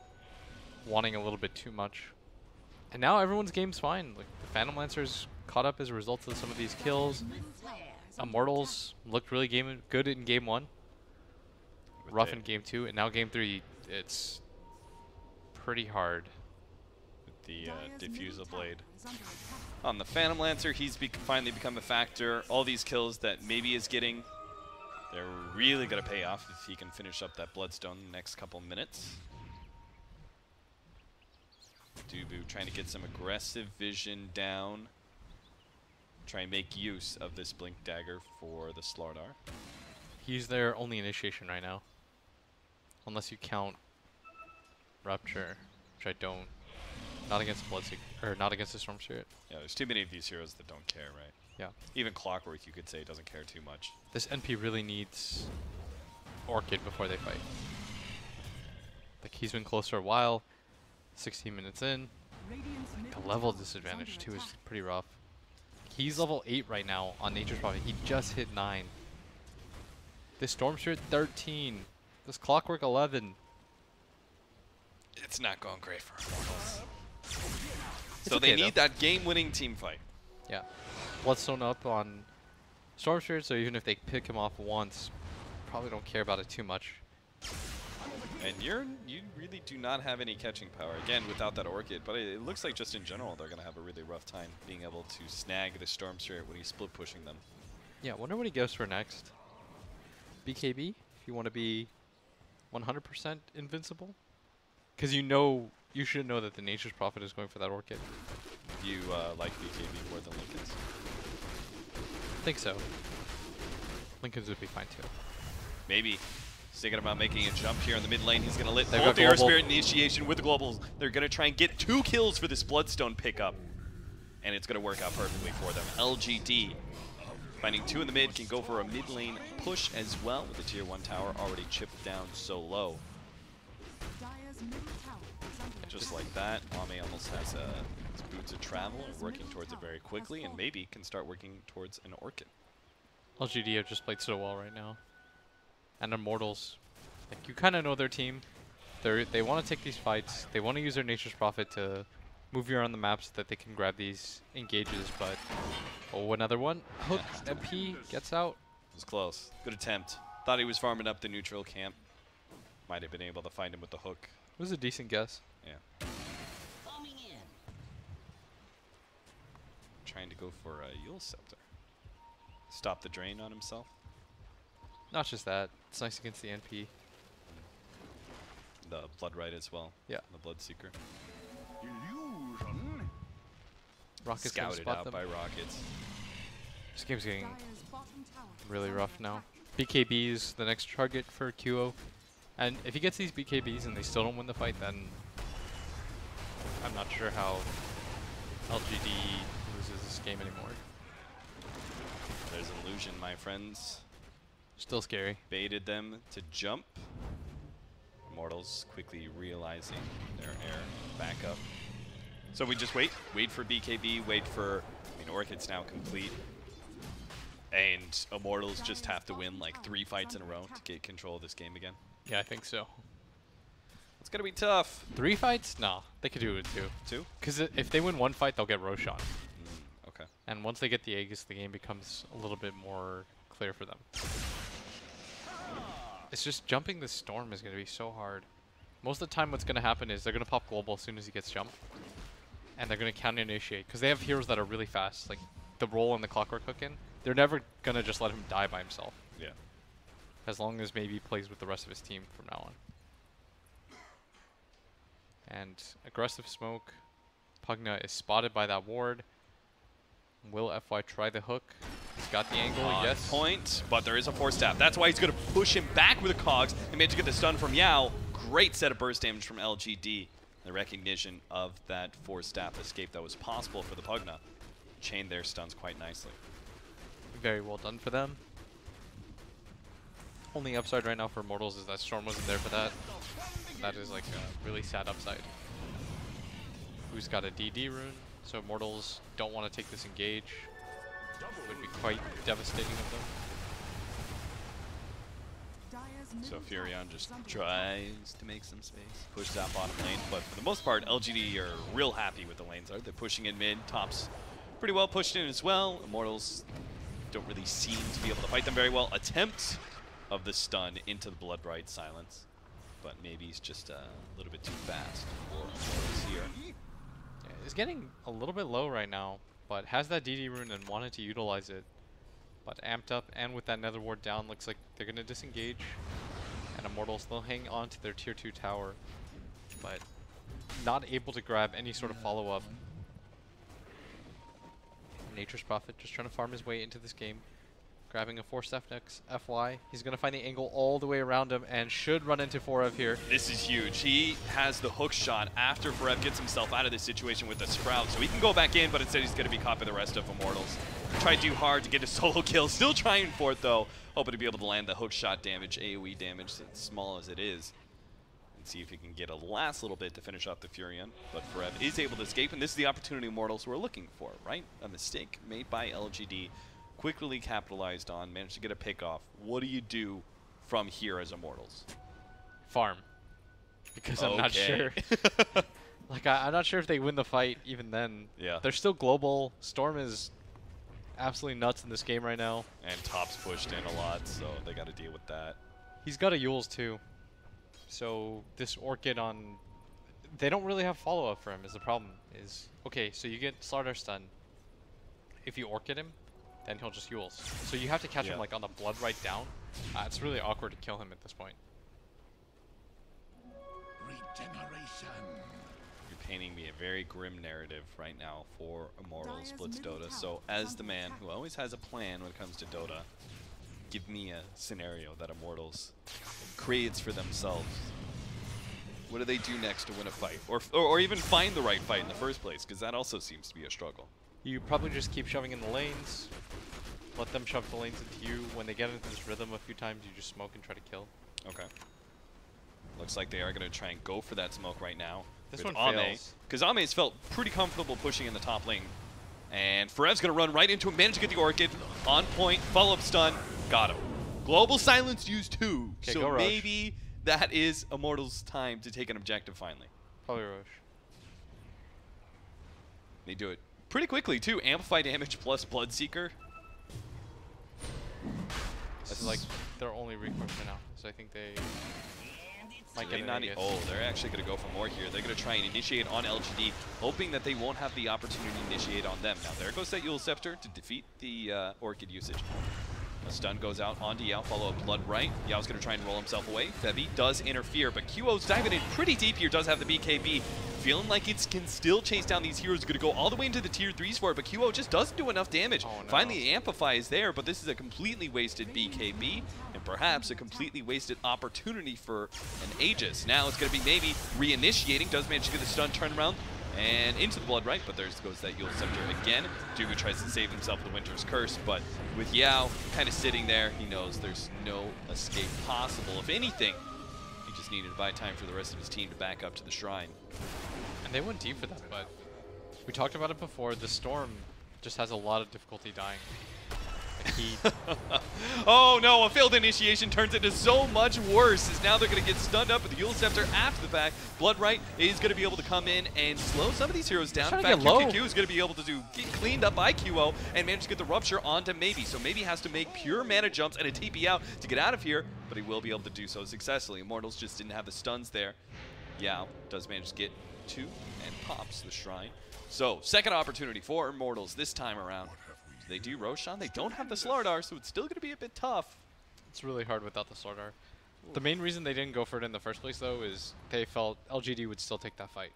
wanting a little bit too much. And now everyone's game's fine. Like, the Phantom Lancer's caught up as a result of some of these kills. Immortals looked really good in game 1. Rough in game 2, and now game 3, it's pretty hard. With the Diffusal Blade. On the Phantom Lancer, he's finally become a factor. All these kills that maybe is getting, they're really going to pay off if he can finish up that Bloodstone in the next couple minutes. Dubu trying to get some aggressive vision down. Try and make use of this Blink Dagger for the Slardar. He's their only initiation right now. Unless you count Rupture, which I don't. Not against or not against the Storm Spirit. Yeah, there's too many of these heroes that don't care, right? Yeah. Even Clockwork, you could say, doesn't care too much. This NP really needs Orchid before they fight. Like, he's been close for a while. 16 minutes in. The level disadvantage too is pretty rough. he's level 8 right now on Nature's Prophet. He just hit 9. This Storm Spirit 13. This Clockwork 11. It's not going great for Immortals. It's So okay they need though. that game-winning team fight. Yeah. Bloodstone up on Storm Spirit, so even if they pick him off once, probably don't care about it too much. And you really do not have any catching power, again, without that Orchid. But it looks like just in general they're going to have a really rough time being able to snag the Storm Spirit when he's split pushing them. Yeah, wonder what he goes for next. BKB, if you want to be 100% invincible? Because you should know that the Nature's Prophet is going for that Orchid. You like BKB more than Lincoln's? I think so. Lincoln's would be fine too. Maybe. He's thinking about making a jump here in the mid lane. He's going to let They've both got the Air global. Spirit initiation with the globals. They're going to try and get 2 kills for this Bloodstone pickup. And it's going to work out perfectly for them. LGD finding 2 in the mid, can go for a mid lane push as well with the tier 1 tower already chipped down so low. Just like that, Ame almost has his boots of travel and working towards it very quickly, and maybe can start working towards an Orchid. LGD have just played so well right now. And Immortals, like, you kind of know their team. They want to take these fights. They want to use their Nature's Prophet to move you around the map so that they can grab these engages, but oh, another one. Hook MP gets out. It was close. Good attempt. Thought he was farming up the neutral camp. Might have been able to find him with the hook. It was a decent guess. Yeah. Trying to go for a Yule Scepter. Stop the drain on himself. Not just that. It's nice against the NP. The Bloodrite as well. Yeah. The Bloodseeker. Rockets gonna Scouted spot out them. by Rockets. This game's getting really rough now. BKB is the next target for QO. And if he gets these BKBs and they still don't win the fight, then I'm not sure how LGD loses this game anymore. There's an illusion, my friends. Still scary. Baited them to jump. Immortals quickly realizing their air back up. So we just wait for BKB, wait for, Orchid's now complete. And Immortals just have to win like 3 fights in a row to get control of this game again. Yeah, I think so. It's gonna be tough. 3 fights? Nah, they could do it with 2. 2? Because if they win 1 fight, they'll get Roshan. Okay. And once they get the Aegis, the game becomes a little bit more clear for them. It's just jumping the Storm is going to be so hard. Most of the time what's going to happen is they're going to pop global as soon as he gets jumped. And they're going to counter initiate. Because they have heroes that are really fast. Like the Roll and the Clockwork Hook in. They're never going to just let him die by himself. Yeah. As long as maybe he plays with the rest of his team from now on. And aggressive smoke. Pugna is spotted by that ward. Will FY try the hook? He's got the angle, yes. Point, but there is a Force Staff. That's why he's going to push him back with the cogs and manage to get the stun from Yao. Great set of burst damage from LGD. The recognition of that Force Staff escape that was possible for the Pugna. Chained their stuns quite nicely. Very well done for them. Only upside right now for Immortals is that Storm wasn't there for that. That is like a really sad upside. Who's got a DD rune? So Immortals don't want to take this engage. It would be quite devastating of them. So Furion just tries to make some space. Pushes out bottom lane, but for the most part, LGD are real happy with the lanes. They're pushing in mid, tops pretty well pushed in as well. Immortals don't really seem to be able to fight them very well. Attempt of the stun into the Bloodrite silence, but maybe he's just a little bit too fast for Immortals here. He's getting a little bit low right now, but has that DD rune and wanted to utilize it. But amped up and with that nether ward down, looks like they're going to disengage. And Immortals, they'll hang on to their tier 2 tower, but not able to grab any sort of follow-up. Nature's Prophet just trying to farm his way into this game. Grabbing a 4-staff next FY. He's going to find the angle all the way around him and should run into 4F here. This is huge. He has the hook shot after 4F gets himself out of this situation with the Sprout. So he can go back in, but instead he's going to be caught by the rest of Immortals. Try to do hard to get a solo kill. Still trying for it, though. Hoping to be able to land the hook shot damage, AoE damage, as small as it is. and see if he can get a last little bit to finish off the Furion. But Forev is able to escape, and this is the opportunity Immortals were looking for, right? A mistake made by LGD, quickly capitalized on, managed to get a pick off. What do you do from here as Immortals? Farm. Because I'm not sure. Like, I'm not sure if they win the fight even then. Yeah. They're still global. Storm is absolutely nuts in this game right now. And Top's pushed in a lot, so they got to deal with that. He's got a Yules too. So this Orchid on... They don't really have follow-up for him is the problem. Is okay, so you get Slardar stun. If you Orchid him, then he'll just Yules. So you have to catch him like on the blood right down. It's really awkward to kill him at this point. You're painting me a very grim narrative right now for Immortals Blitz Dota. So as the man who always has a plan when it comes to Dota, give me a scenario that Immortals creates for themselves. What do they do next to win a fight? Or even find the right fight in the first place? Because that also seems to be a struggle. You probably just keep shoving in the lanes. Let them shove the lanes into you. When they get into this rhythm a few times, you just smoke and try to kill. Okay. Looks like they are going to try and go for that smoke right now. This with one Ame, fails. because Ame's felt pretty comfortable pushing in the top lane. And Forev's going to run right into him, manage to get the Orchid. On point, follow-up stun, got him. Global Silence used too. Okay, So maybe that is Immortals' time to take an objective finally. Probably Roche. They do it pretty quickly too. Amplify damage plus Bloodseeker. This is like their only recourse for now. So I think they might get an Aegis. Oh, they're actually going to go for more here. They're going to try and initiate on LGD, hoping that they won't have the opportunity to initiate on them. Now, there goes that Yule Scepter to defeat the Orchid usage. A stun goes out onto Yao, follow up Blood right. Yao's going to try and roll himself away. Febby does interfere, but QO's diving in pretty deep here, does have the BKB. Feeling like it can still chase down these heroes. Going to go all the way into the tier 3s for it, but QO just doesn't do enough damage. Oh, no. Finally, the Amplify is there, but this is a completely wasted BKB, and perhaps a completely wasted opportunity for an Aegis. Now it's going to be maybe reinitiating. Does manage to get the stun turnaround and into the Blood right, but there goes that Yule Scepter again. Dugu tries to save himself with the Winter's Curse, but with Yao kind of sitting there, he knows there's no escape possible. If anything, he just needed to buy time for the rest of his team to back up to the Shrine. And they went deep for that, but we talked about it before. The Storm just has a lot of difficulty dying. Like he Oh no, a failed initiation turns into so much worse, as now they're going to get stunned up with the Yule Scepter after the fact. Bloodright is going to be able to come in and slow some of these heroes down. In fact, QQQ is going to be able to get cleaned up by QO and manage to get the Rupture onto Maybe. So Maybe has to make pure mana jumps and a TP out to get out of here, but he will be able to do so successfully. Immortals just didn't have the stuns there. Yao does manage to get 2 and pops the Shrine. So, second opportunity for Immortals this time around. They do Roshan. They don't have the Slardar, so it's still going to be a bit tough. It's really hard without the Slardar. The main reason they didn't go for it in the first place, though, is they felt LGD would still take that fight.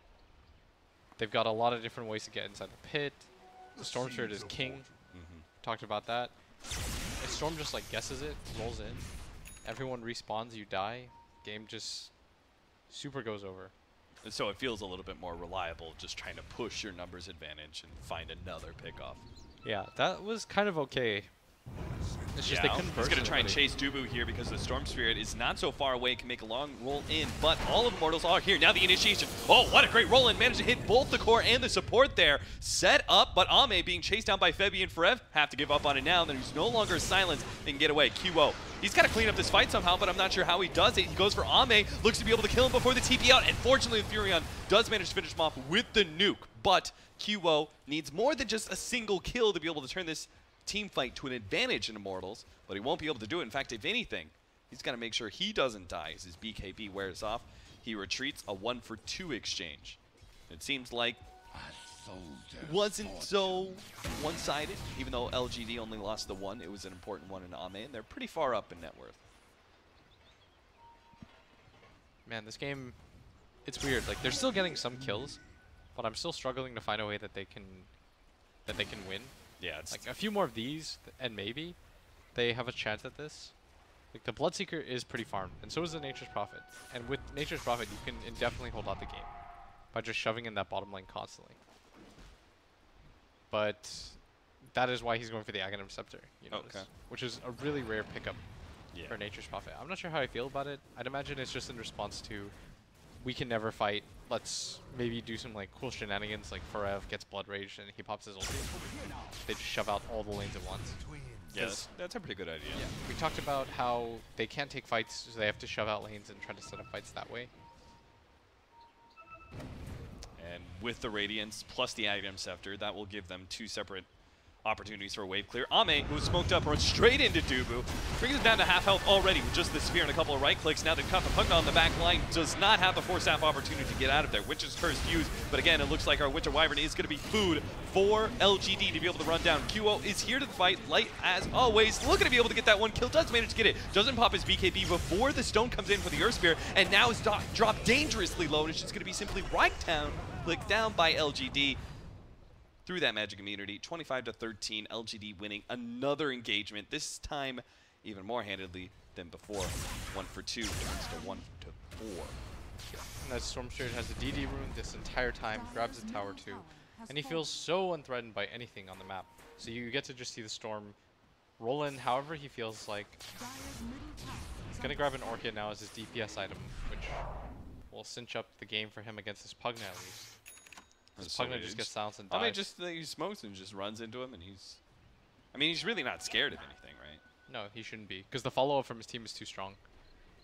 They've got a lot of different ways to get inside the pit. The Storm Spirit is king. Talked about that. If Storm just like guesses it, rolls in, everyone respawns, you die, game just super goes over. And so it feels a little bit more reliable, just trying to push your numbers advantage and find another pickoff. Yeah, that was kind of okay. It's just they couldn't burst. He's going to try and anybody. chase Dubu here because the Storm Spirit is not so far away, can make a long roll in, but all of Immortals are here. Now the initiation. Oh, what a great roll in. Managed to hit both the core and the support there. Set up, but Ame being chased down by Febby and Forev have to give up on it now. Then he's no longer silenced. They can get away. QO. He's got to clean up this fight somehow, but I'm not sure how he does it. He goes for Ame, looks to be able to kill him before the TP out, and fortunately the Furion does manage to finish him off with the nuke. But QO needs more than just a single kill to be able to turn this team fight to an advantage in Immortals, but he won't be able to do it. In fact, if anything, he's got to make sure he doesn't die as his BKB wears off. He retreats, a 1-for-2 exchange. It seems like it wasn't so one-sided, even though LGD only lost the 1. It was an important one in Ame, and they're pretty far up in net worth. Man, this game, it's weird. Like they're still getting some kills, but I'm still struggling to find a way that they can win. Yeah, it's Like a few more of these, and maybe they have a chance at this. Like the Bloodseeker is pretty farmed, and so is the Nature's Prophet. And with Nature's Prophet, you can indefinitely hold out the game by just shoving in that bottom lane constantly. But that is why he's going for the Aghanim Scepter, you know, which is a really rare pickup for Nature's Prophet. I'm not sure how I feel about it. I'd imagine it's just in response to we can never fight. Let's maybe do some like cool shenanigans, like Forev gets Blood Rage and he pops his ulti. They just shove out all the lanes at once. Yeah, that's a pretty good idea. Yeah, we talked about how they can't take fights, so they have to shove out lanes and try to set up fights that way. And with the Radiance plus the Aghanim Scepter, that will give them 2 separate opportunities for a wave clear. Ame, who's smoked up, runs straight into Dubu. Brings him down to half health already with just the spear and a couple of right clicks. Now they've caught the Pugna on the back line. Does not have the Force Staff opportunity to get out of there. Witch's Curse used, but again, it looks like our Witcher Wyvern is going to be food for LGD to be able to run down. QO is here to the fight, light as always. Looking to be able to get that one kill. Does manage to get it. Doesn't pop his BKB before the stone comes in for the Earth Spear, and now is dropped dangerously low, and it's just going to be simply right down, clicked down by LGD. Through that magic immunity, 25-13, LGD winning another engagement, this time even more handedly than before. 1 for 2 turns to 1 to 4. And that Storm Spirit has the DD rune this entire time, grabs the tower too, and he feels so unthreatened by anything on the map. So you get to just see the Storm roll in however he feels like. He's going to grab an Orchid now as his DPS item, which will cinch up the game for him against this Pugna at least. This Pugna just gets silenced and dies. I mean, just he smokes and just runs into him, and he's... I mean, he's really not scared of anything, right? No, he shouldn't be, because the follow-up from his team is too strong.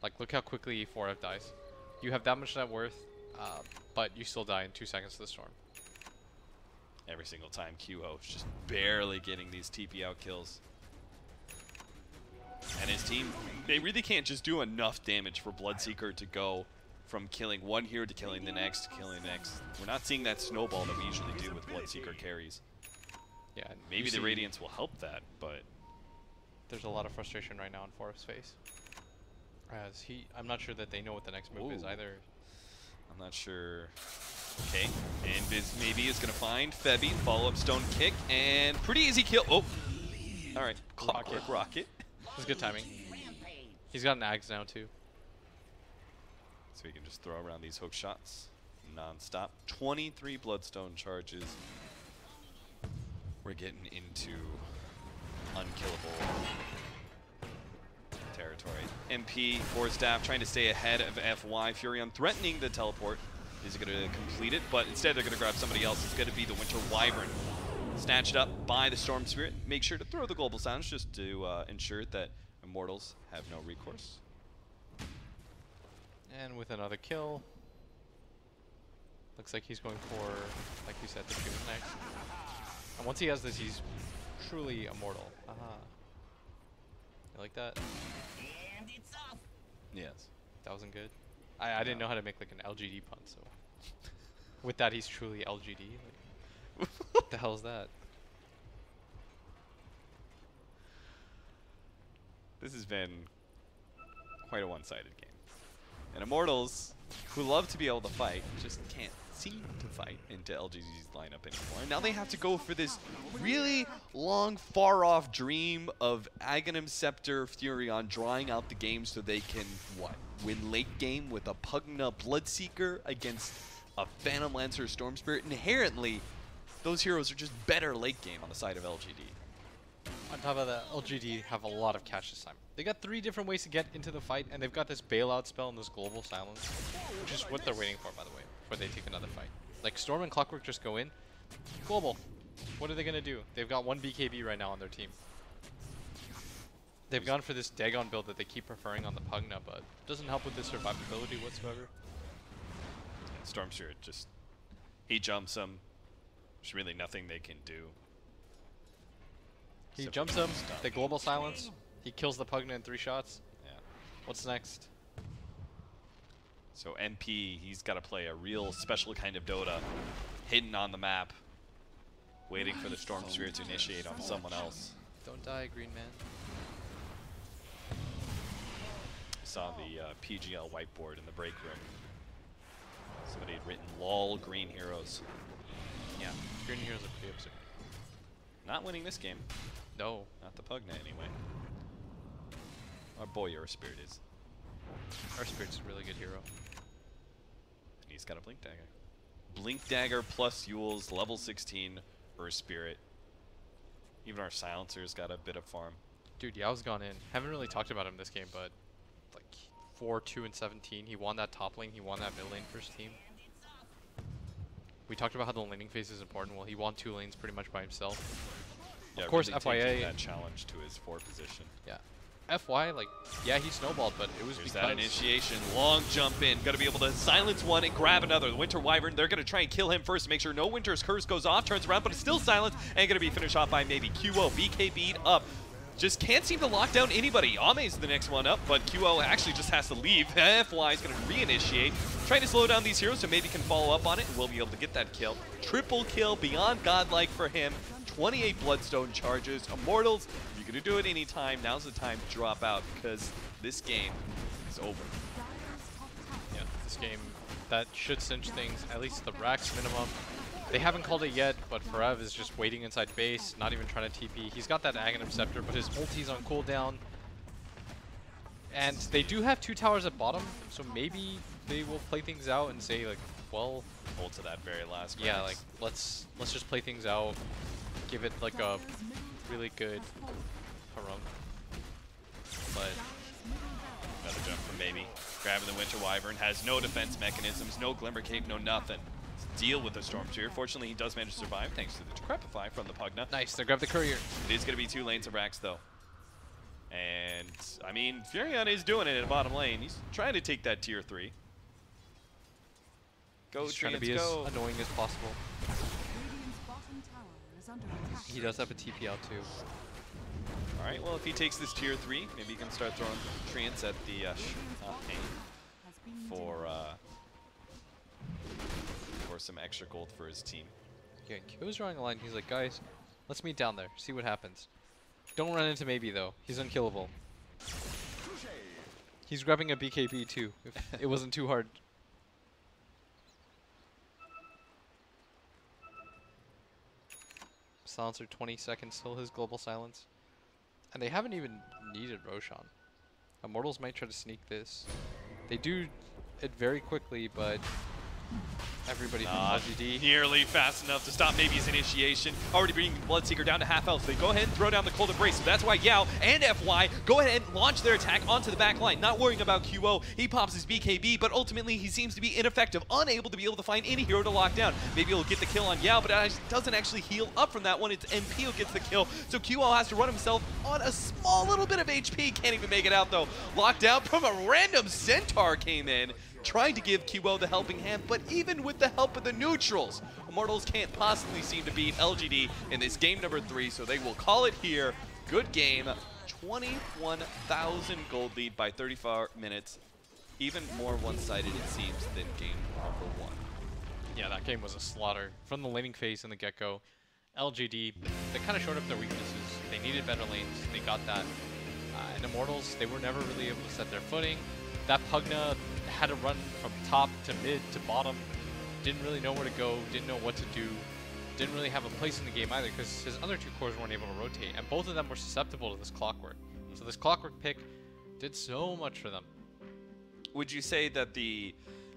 Like, look how quickly 4F dies. You have that much net worth, but you still die in 2 seconds to the Storm. Every single time, QO is just barely getting these TP out kills. And his team, they really can't just do enough damage for Bloodseeker to go from killing one hero to killing the next, to killing the next. We're not seeing that snowball that we usually do with Bloodseeker carries. Yeah, Maybe the Radiance will help that, but... There's a lot of frustration right now in Forest's face. As I'm not sure that they know what the next move is either. I'm not sure. Okay, and Biz maybe is going to find Febby, follow-up stone kick, and pretty easy kill. Oh! Alright, Clockwork Rocket. That's good timing. He's got an Ags now too. So he can just throw around these hook shots non-stop. 23 Bloodstone charges. We're getting into unkillable territory. MP, Force Staff trying to stay ahead of FY. Furion threatening the teleport. Is going to complete it, but instead they're going to grab somebody else. It's going to be the Winter Wyvern. Snatched up by the Storm Spirit. Make sure to throw the Global Silence just to ensure that Immortals have no recourse. And with another kill, looks like he's going for, like you said, the shoot next. And once he has this, he's truly immortal. Aha. You like that? And it's off. Yes. That wasn't good. I didn't know how to make like an LGD pun, so with that he's truly LGD. Like, what the hell is that? This has been quite a one-sided game. And Immortals, who love to be able to fight, just can't seem to fight into LGD's lineup anymore. And now they have to go for this really long, far-off dream of Aghanim Scepter Furion drawing out the game so they can, what, win late game with a Pugna Bloodseeker against a Phantom Lancer Storm Spirit. Inherently, those heroes are just better late game on the side of LGD. On top of that, LGD have a lot of cash this time. They got 3 different ways to get into the fight, and they've got this bailout spell and this global silence, which is what they're waiting for, by the way, before they take another fight. Like, Storm and Clockwork just go in. Global. What are they going to do? They've got 1 BKB right now on their team. They've gone for this Dagon build that they keep preferring on the Pugna, but it doesn't help with the survivability whatsoever. Storm Spirit just, he jumps him. There's really nothing they can do. He jumps him, the global silence, he kills the Pugna in 3 shots. Yeah. What's next? So MP, he's got to play a real special kind of Dota, hidden on the map, waiting for the Storm Spirit to initiate on someone else. Don't die, Green Man. Saw the PGL whiteboard in the break room. Somebody had written LOL Green Heroes. Yeah, Green Heroes are pretty absurd. Not winning this game. No. Not the Pugna anyway. Our boy Earth Spirit is. Our Spirit's a really good hero. And he's got a Blink Dagger. Blink Dagger plus Yule's level 16 Earth Spirit. Even our Silencer's got a bit of farm. Dude, Yao's gone in. Haven't really talked about him this game, but like 4-2 and 17. He won that top lane. He won that mid lane for his team. We talked about how the laning phase is important. Well, he won 2 lanes pretty much by himself. Yeah, of course, really FYA. taking that challenge to his 4 position. Yeah. FY, like, yeah, he snowballed, but it was There's because that initiation. Long jump in. Got to be able to silence one and grab another. The Winter Wyvern, they're going to try and kill him first to make sure no Winter's Curse goes off. Turns around, but it's still silenced and going to be finished off by maybe QO. BKB'd up. Just can't seem to lock down anybody. Ame's the next one up, but QO actually just has to leave. FY is going to reinitiate. Trying to slow down these heroes so maybe can follow up on it and we'll be able to get that kill. Triple kill, beyond godlike for him. 28 Bloodstone charges. Immortals, you're going to do it anytime. Now's the time to drop out because this game is over. yeah, this game, that should cinch things, at least the Rax minimum. They haven't called it yet, but Forev is just waiting inside base, not even trying to TP. He's got that Aghanim Scepter, but his ulti's on cooldown. And they do have 2 towers at bottom, so maybe they will play things out and say, like, well, Hold to that very last yeah, round. like, let's just play things out. Give it like a really good Harung. But Another jump from Baby. Grabbing the Winter Wyvern. Has no defense mechanisms, no Glimmer Cape, no nothing. Deal with the Storm Spear. Fortunately, he does manage to survive thanks to the Decrepify from the Pugna. nice, they grabbed the courier. It is going to be 2 lanes of Rax, though. And, I mean, Furion is doing it in the bottom lane. He's trying to take that tier 3. Go, He's trying to Treants, be go. as annoying as possible. Radiant's bottom tower is under attack. He does have a TP out too. All right, well, if he takes this tier 3, maybe he can start throwing Treants at the Has been for some extra gold for his team. Yeah, Kyo's drawing a line. He's like, guys, let's meet down there, see what happens. Don't run into maybe though. He's unkillable. He's grabbing a BKB too. If it wasn't too hard. Silencer 20 seconds till his global silence. And they haven't even needed Roshan. Immortals might try to sneak this. They do it very quickly, but everybody from Not LGD. nearly fast enough to stop maybe his initiation. Already bringing Bloodseeker down to half health. So they go ahead and throw down the Cold Embrace. So that's why Yao and FY go ahead and launch their attack onto the back line. Not worrying about QO. He pops his BKB, but ultimately he seems to be ineffective. Unable to be able to find any hero to lock down. Maybe he'll get the kill on Yao, but it doesn't actually heal up from that one. It's MP who gets the kill. So QO has to run himself on a small little bit of HP. Can't even make it out though. Locked out from a random Centaur came in, trying to give QO the helping hand, but even with the help of the neutrals, Immortals can't possibly seem to beat LGD in this game number 3, so they will call it here. Good game. 21,000 gold lead by 34 minutes. Even more one-sided, it seems, than game number 1. Yeah, that game was a slaughter. From the laning phase in the get-go, LGD, they kind of showed up their weaknesses. They needed better lanes. They got that. And Immortals, they were never really able to set their footing. That Pugna had to run from top to mid to bottom. Didn't really know where to go, didn't know what to do. Didn't really have a place in the game either because his other 2 cores weren't able to rotate. And both of them were susceptible to this Clockwork. So this Clockwork pick did so much for them. Would you say that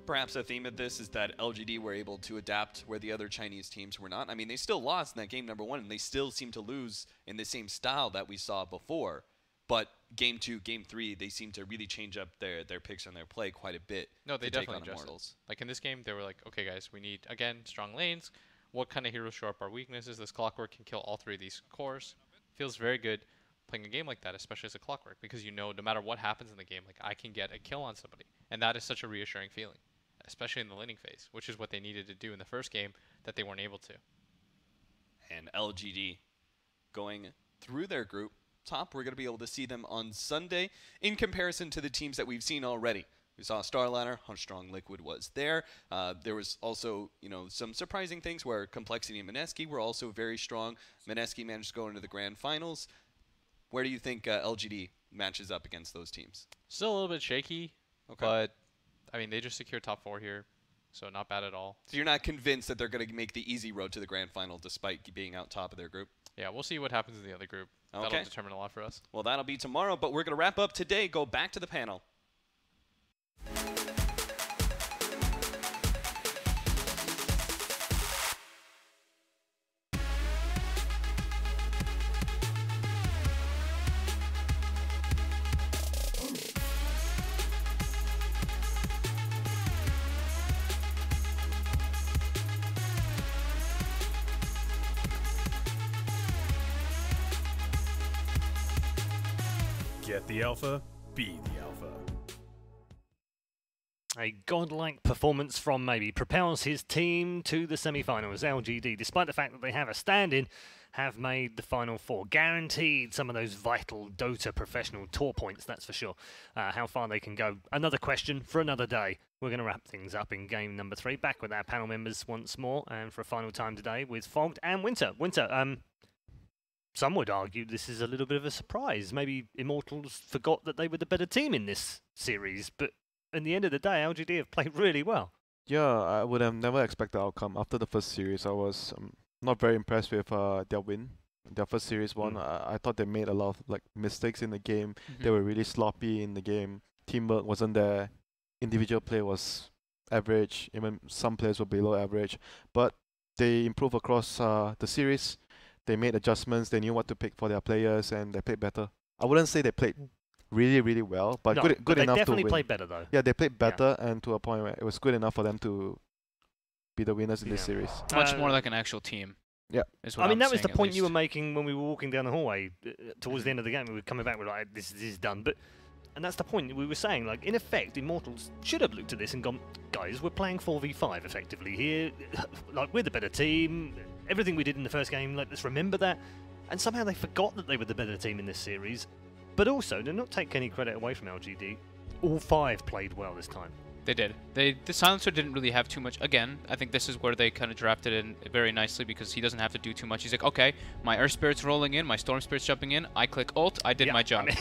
perhaps a theme of this is that LGD were able to adapt where the other Chinese teams were not? I mean, they still lost in that game number 1, and they still seem to lose in the same style that we saw before. But game 2, game 3, they seem to really change up their picks and their play quite a bit. No, they to take definitely on adjusted. Immortals. Like in this game, they were like, okay guys, we need, again, strong lanes. What kind of heroes show up our weaknesses? This Clockwork can kill all 3 of these cores. Feels very good playing a game like that, especially as a Clockwork, because you know no matter what happens in the game, like I can get a kill on somebody. And that is such a reassuring feeling, especially in the laning phase, which is what they needed to do in the first game that they weren't able to. And LGD going through their group top. We're going to be able to see them on Sunday in comparison to the teams that we've seen already. We saw Starliner, how strong Liquid was there. There was also, some surprising things where Complexity and Mineski were also very strong. Mineski managed to go into the grand finals. Where do you think LGD matches up against those teams? Still a little bit shaky, but I mean, they just secured top 4 here, so not bad at all. So you're not convinced that they're going to make the easy road to the grand final despite being out top of their group? Yeah, we'll see what happens in the other group. Okay. That'll determine a lot for us. Well, that'll be tomorrow, but we're going to wrap up today. Go back to the panel. Get the alpha, be the alpha. A godlike performance from maybe propels his team to the semi-finals. LGD, despite the fact that they have a stand-in, have made the Final Four. Guaranteed some of those vital Dota professional tour points, that's for sure. How far they can go. Another question for another day. We're going to wrap things up in game number 3. Back with our panel members once more, and for a final time today with Fogged and Winter. Winter, some would argue this is a little bit of a surprise. Maybe Immortals forgot that they were the better team in this series, but in the end of the day, LGD have played really well. Yeah, I would have never expected the outcome. After the first series, I was not very impressed with their win. Their first series won. I thought they made a lot of mistakes in the game. They were really sloppy in the game. Teamwork wasn't there. Individual play was average. Even some players were below average. But they improved across the series. They made adjustments. They knew what to pick for their players, and they played better. I wouldn't say they played really, really well, but good enough to win. They definitely played better, though. Yeah, they played better, and to a point where it was good enough for them to be the winners in this series. Much more like an actual team. Yeah. I mean, that was the point you were making when we were walking down the hallway towards the end of the game. We were coming back, we were like, this is done. And that's the point we were saying. Like, in effect, Immortals should have looked at this and gone, guys, we're playing 4v5 effectively here. Like, we're the better team. Everything we did in the first game, let's remember that. And somehow they forgot that they were the better team in this series. But also, to not take any credit away from LGD, all 5 played well this time. They did. The Silencer didn't really have too much. Again, I think this is where they kind of drafted in very nicely because he doesn't have to do too much. He's like, okay, my Earth Spirit's rolling in, my Storm Spirit's jumping in, I click ult, I did my job. I mean,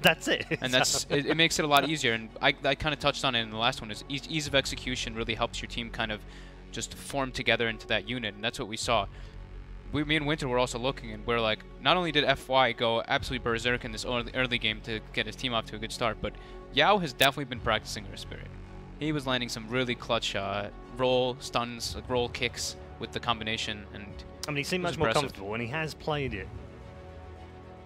that's it. And that's it makes it a lot easier. And I kind of touched on it in the last one, is ease of execution really helps your team kind of just form together into that unit, and that's what we saw. Me and Winter were also looking, and we're like, not only did FY go absolutely berserk in this early game to get his team off to a good start, but Yao has definitely been practicing Earth Spirit. He was landing some really clutch roll stuns, roll kicks with the combination, and I mean, he seemed much more comfortable, and he has played it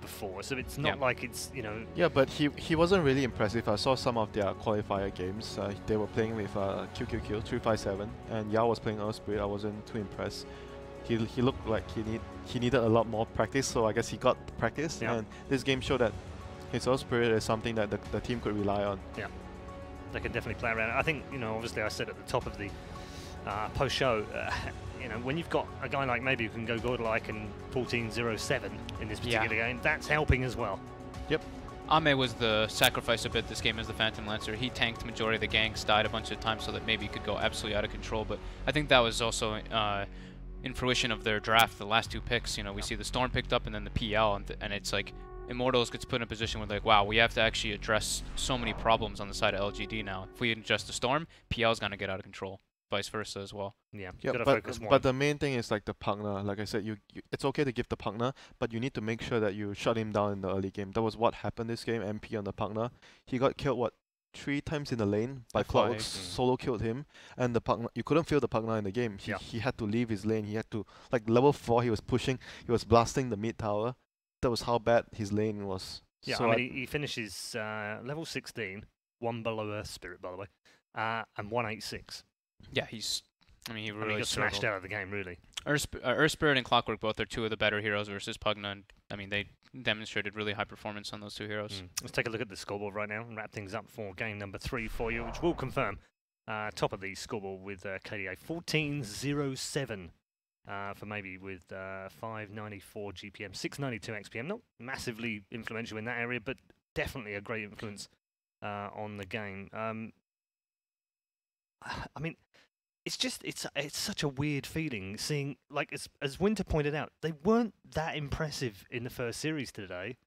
before, so it's not like it's, you know... Yeah, but he wasn't really impressive. I saw some of their qualifier games. They were playing with QQQ 357, and Yao was playing Earth Spirit. I wasn't too impressed. He looked like he needed a lot more practice, so I guess he got practice, and this game showed that his Earth Spirit is something that the team could rely on. Yeah. They can definitely play around. I think, you know, obviously I said at the top of the post-show, you know, when you've got a guy like maybe who can go godlike and 14-0-7 in this particular game, that's helping as well. Yep. Ame was the sacrifice a bit this game as the Phantom Lancer. He tanked the majority of the ganks, died a bunch of times so that maybe he could go absolutely out of control, but I think that was also in fruition of their draft, the last 2 picks. You know, we see the Storm picked up and then the PL, and it's like Immortals gets put in a position where like, wow, we have to actually address so many problems on the side of LGD now. If we adjust the Storm, PL's gonna get out of control. Vice versa as well. Yeah, but the main thing is like the Pugna. Like I said, it's okay to give the Pugna, but you need to make sure that you shut him down in the early game. That was what happened this game. MP on the Pugna. He got killed, what, 3 times in the lane by Clockwork. Solo killed him, and the Pugna, you couldn't feel the Pugna in the game. He had to leave his lane. He had to, like, level 4, he was pushing, he was blasting the mid tower. That was how bad his lane was. Yeah, so I mean, he finishes level 16, 1 below Earth Spirit, by the way, and 186. Yeah, he really got smashed out of the game, really. Earth Spirit and Clockwork both are 2 of the better heroes versus Pugna, and I mean, they demonstrated really high performance on those 2 heroes. Let's take a look at the scoreboard right now and wrap things up for game number 3 for you, which will confirm top of the scoreboard with KDA 14-0-7 for maybe with 594 GPM, 692 XPM. Not massively influential in that area, but definitely a great influence on the game. I mean, it's such a weird feeling seeing, like, as Winter pointed out, they weren't that impressive in the first series today.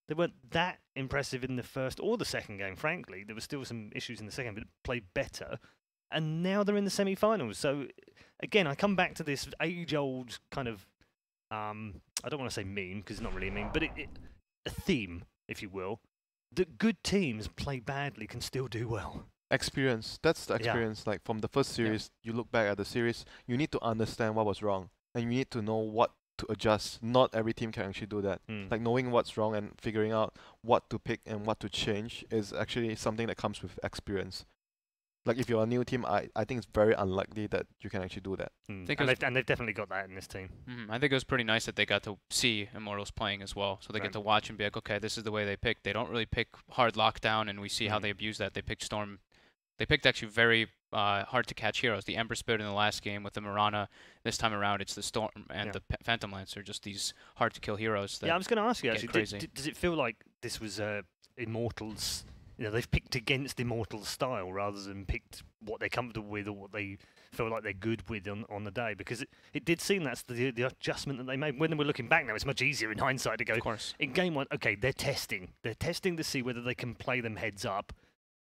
They weren't that impressive in the first or the second game, frankly. There were still some issues in the second, but played better. And now they're in the semi-finals. So, again, I come back to this age-old kind of, I don't want to say meme, because it's not really a meme, but a theme, if you will, that good teams play badly can still do well. Experience. That's the experience. Like from the first series, you look back at the series, you need to understand what was wrong, and you need to know what to adjust. Not every team can actually do that. Like knowing what's wrong and figuring out what to pick and what to change is actually something that comes with experience. Like if you're a new team, I think it's very unlikely that you can actually do that. And they've definitely got that in this team. I think it was pretty nice that they got to see Immortals playing as well. So they get to watch and be like, okay, this is the way they pick. They don't really pick hard lockdown, and we see how they abuse that. They picked Storm. They picked actually very hard to catch heroes. The Ember Spirit in the last game with the Mirana. This time around, it's the Storm and the Phantom Lancer, just these hard to kill heroes. That I was going to ask you actually. crazy. Does it feel like this was Immortals? You know, they've picked against Immortals' style rather than picked what they're comfortable with or what they feel like they're good with on the day. Because it did seem that's the adjustment that they made. When we're looking back now, it's much easier in hindsight to go. Of course. In game one, okay, they're testing. They're testing to see whether they can play them heads up.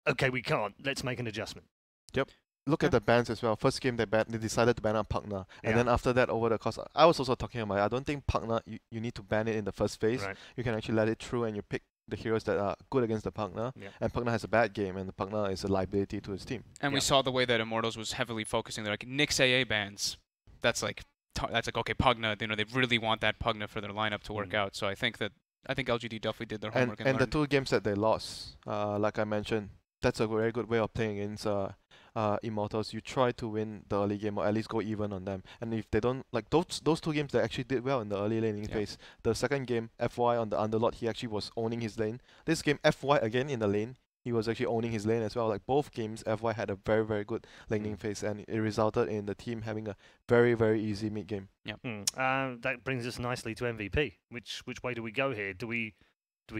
Okay, we can't. Let's make an adjustment. Yep. Look at the bans as well. First game they decided to ban out Pugna, and then after that, over the course, I was also talking about. I don't think Pugna you need to ban it in the first phase. Right. You can actually let it through, and you pick the heroes that are good against the Pugna. And Pugna has a bad game, and the Pugna is a liability to his team. And we saw the way that Immortals was heavily focusing. They're like Nyx AA bans. That's like okay, Pugna. You know, they really want that Pugna for their lineup to work out. So I think LGD definitely did their homework. And the 2 games that they lost, like I mentioned, that's a very good way of playing against Immortals. You try to win the early game or at least go even on them. And if they don't, like those 2 games, they actually did well in the early laning phase. The second game, FY on the Underlord, he actually was owning his lane. This game, FY again in the lane, he was actually owning his lane as well. Like both games, FY had a very, very good laning phase, and it resulted in the team having a very, very easy mid game. That brings us nicely to MVP. Which way do we go here? Do we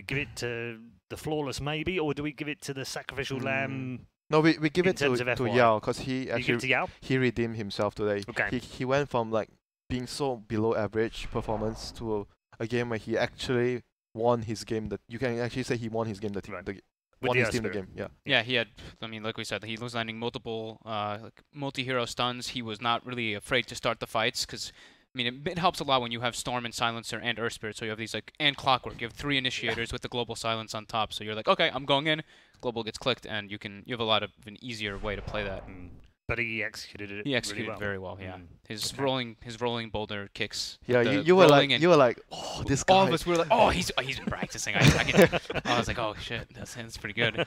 give it to the Flawless maybe, or do we give it to the Sacrificial Lamb? No, we give it to Yao, because he actually he redeemed himself today. Okay. He went from like being so below average performance to a game where he actually won his game. That you can actually say he won his game. Won his team the game. Yeah, he had. I mean, like we said, he was landing multiple multi-hero stuns. He was not really afraid to start the fights because. I mean, it helps a lot when you have Storm and Silencer and Earth Spirit, so you have these and Clockwork. You have 3 initiators with the Global Silence on top, so you're like, okay, I'm going in. Global gets clicked, and you have a lot of an easier way to play that. But he executed it. He executed really very well. Yeah, his rolling boulder kicks. Yeah, you were like, oh, this guy. All of us were like, oh, he's been practicing. I was like, oh shit, that's pretty good.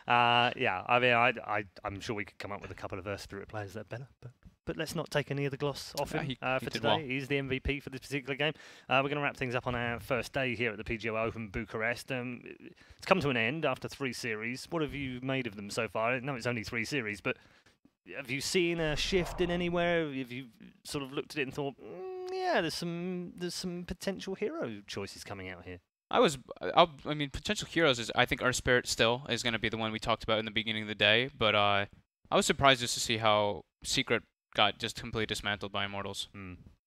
Yeah, I mean, I'm sure we could come up with a couple of Earth Spirit players that are better, but let's not take any of the gloss off him for today. Well. He's the MVP for this particular game. We're going to wrap things up on our first day here at the PGL Open Bucharest. It's come to an end after 3 series. What have you made of them so far? I know it's only 3 series, but have you seen a shift in anywhere? Have you sort of looked at it and thought, yeah, there's some potential hero choices coming out here? I mean, potential heroes is, I think Earth Spirit still is going to be the one we talked about in the beginning of the day, but I was surprised just to see how Secret got just completely dismantled by Immortals.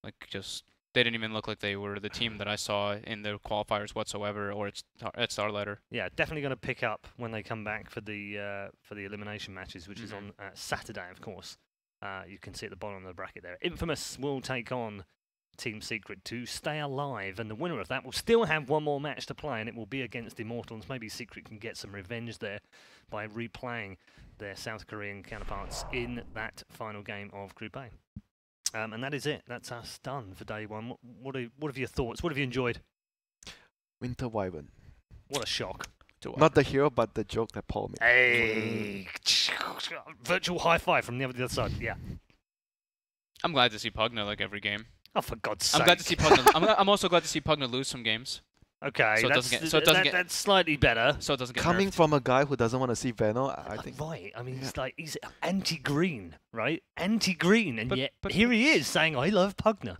Like, just, they didn't even look like they were the team that I saw in the qualifiers whatsoever, or at Starlighter. Yeah, definitely going to pick up when they come back for the elimination matches, which is on Saturday, of course. You can see at the bottom of the bracket there. Infamous will take on Team Secret to stay alive, and the winner of that will still have 1 more match to play, and it will be against Immortals. Maybe Secret can get some revenge there by replaying their South Korean counterparts in that final game of Group A. And that is it. That's us done for day 1. What are your thoughts? What have you enjoyed? Winter Wyvern. What a shock. Not the hero, but the joke that Paul made. Hey! Virtual high five from the other side. Yeah. I'm glad to see Pugna like every game. Oh, for God's sake. I'm glad to see Pugna. I'm also glad to see Pugna lose some games. Okay, so that's slightly better. So it doesn't get coming nerfed. from a guy who doesn't want to see Venom, I think. Right, I mean, he's anti-green, right? Anti-green, and yet here he is saying, I love Pugna.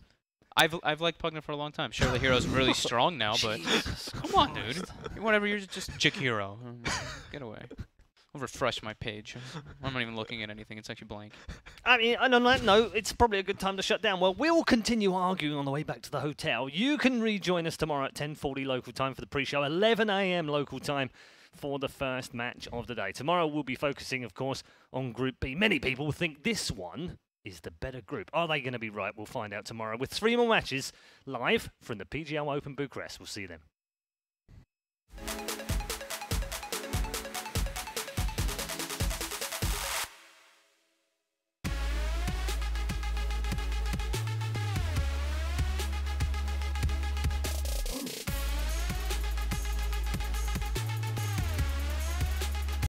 I've liked Pugna for a long time. Sure, the hero's really strong now, but come on, dude. Whatever, you're just Jick Hero. Get away. I'll refresh my page. I'm not even looking at anything. It's actually blank. I mean, and on that note, it's probably a good time to shut down. Well, we'll continue arguing on the way back to the hotel. You can rejoin us tomorrow at 10:40 local time for the pre-show, 11 a.m. local time for the first match of the day. Tomorrow we'll be focusing, of course, on Group B. Many people think this one is the better group. Are they going to be right? We'll find out tomorrow with 3 more matches live from the PGL Open Bucharest. We'll see you then.